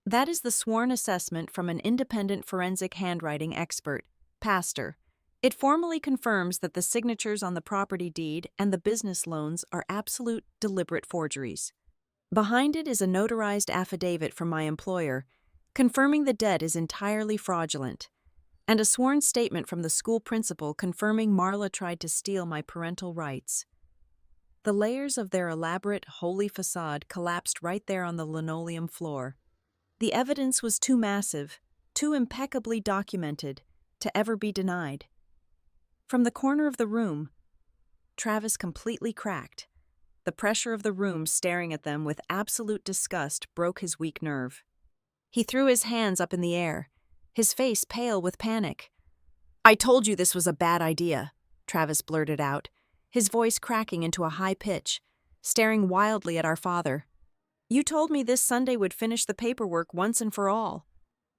"That is the sworn assessment from an independent forensic handwriting expert, Pastor. It formally confirms that the signatures on the property deed and the business loans are absolute, deliberate forgeries. Behind it is a notarized affidavit from my employer, confirming the debt is entirely fraudulent, and a sworn statement from the school principal confirming Marla tried to steal my parental rights." The layers of their elaborate, holy facade collapsed right there on the linoleum floor. The evidence was too massive, too impeccably documented, to ever be denied. From the corner of the room, Travis completely cracked. The pressure of the room staring at them with absolute disgust broke his weak nerve. He threw his hands up in the air, his face pale with panic. "I told you this was a bad idea," Travis blurted out, his voice cracking into a high pitch, staring wildly at our father. "You told me this Sunday would finish the paperwork once and for all.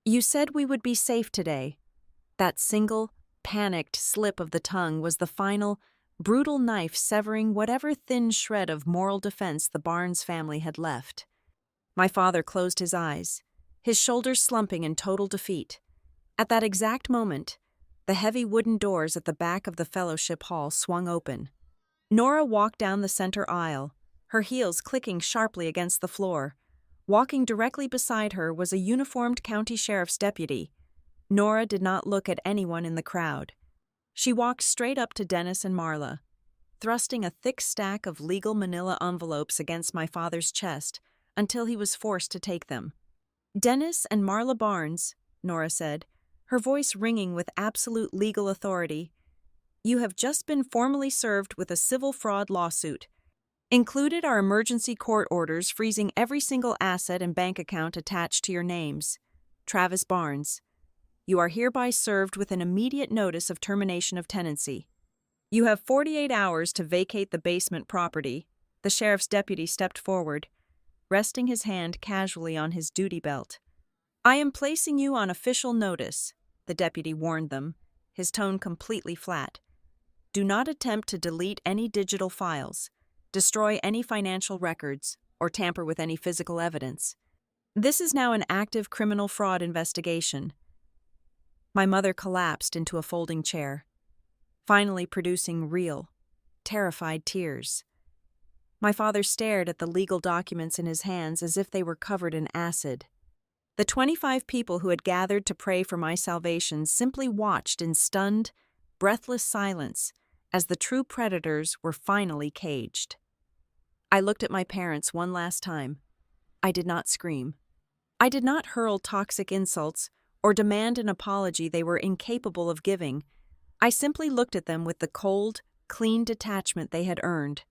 You said we would be safe today." That single, panicked slip of the tongue was the final, brutal knife severing whatever thin shred of moral defense the Barnes family had left. My father closed his eyes, his shoulders slumping in total defeat. At that exact moment, the heavy wooden doors at the back of the fellowship hall swung open. Nora walked down the center aisle, her heels clicking sharply against the floor. Walking directly beside her was a uniformed county sheriff's deputy. Nora did not look at anyone in the crowd. She walked straight up to Dennis and Marla, thrusting a thick stack of legal manila envelopes against my father's chest until he was forced to take them. "Dennis and Marla Barnes," Nora said, her voice ringing with absolute legal authority, "you have just been formally served with a civil fraud lawsuit. Included are emergency court orders freezing every single asset and bank account attached to your names. Travis Barnes. You are hereby served with an immediate notice of termination of tenancy. You have 48 hours to vacate the basement property." The sheriff's deputy stepped forward, resting his hand casually on his duty belt. I am placing you on official notice, the deputy warned them, his tone completely flat. Do not attempt to delete any digital files, destroy any financial records, or tamper with any physical evidence. This is now an active criminal fraud investigation. My mother collapsed into a folding chair, finally producing real, terrified tears. My father stared at the legal documents in his hands as if they were covered in acid. The 25 people who had gathered to pray for my salvation simply watched in stunned, breathless silence as the true predators were finally caged. I looked at my parents one last time. I did not scream. I did not hurl toxic insults or demand an apology they were incapable of giving. I simply looked at them with the cold, clean detachment they had earned.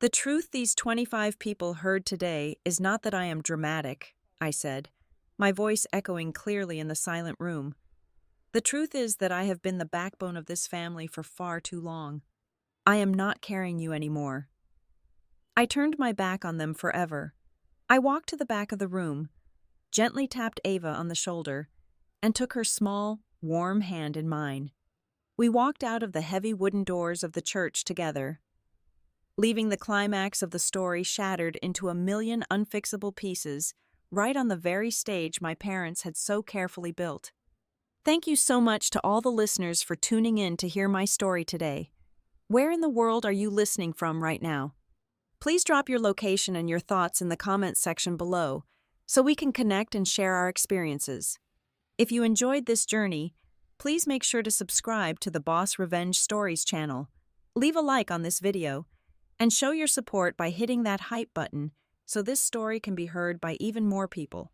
The truth these 25 people heard today is not that I am dramatic, I said, my voice echoing clearly in the silent room. The truth is that I have been the backbone of this family for far too long. I am not carrying you anymore. I turned my back on them forever. I walked to the back of the room, gently tapped Ava on the shoulder, and took her small, warm hand in mine. We walked out of the heavy wooden doors of the church together, leaving the climax of the story shattered into a million unfixable pieces right on the very stage my parents had so carefully built. Thank you so much to all the listeners for tuning in to hear my story today. Where in the world are you listening from right now? Please drop your location and your thoughts in the comments section below so we can connect and share our experiences. If you enjoyed this journey, please make sure to subscribe to the Boss Revenge Stories channel, leave a like on this video, and show your support by hitting that hype button so this story can be heard by even more people.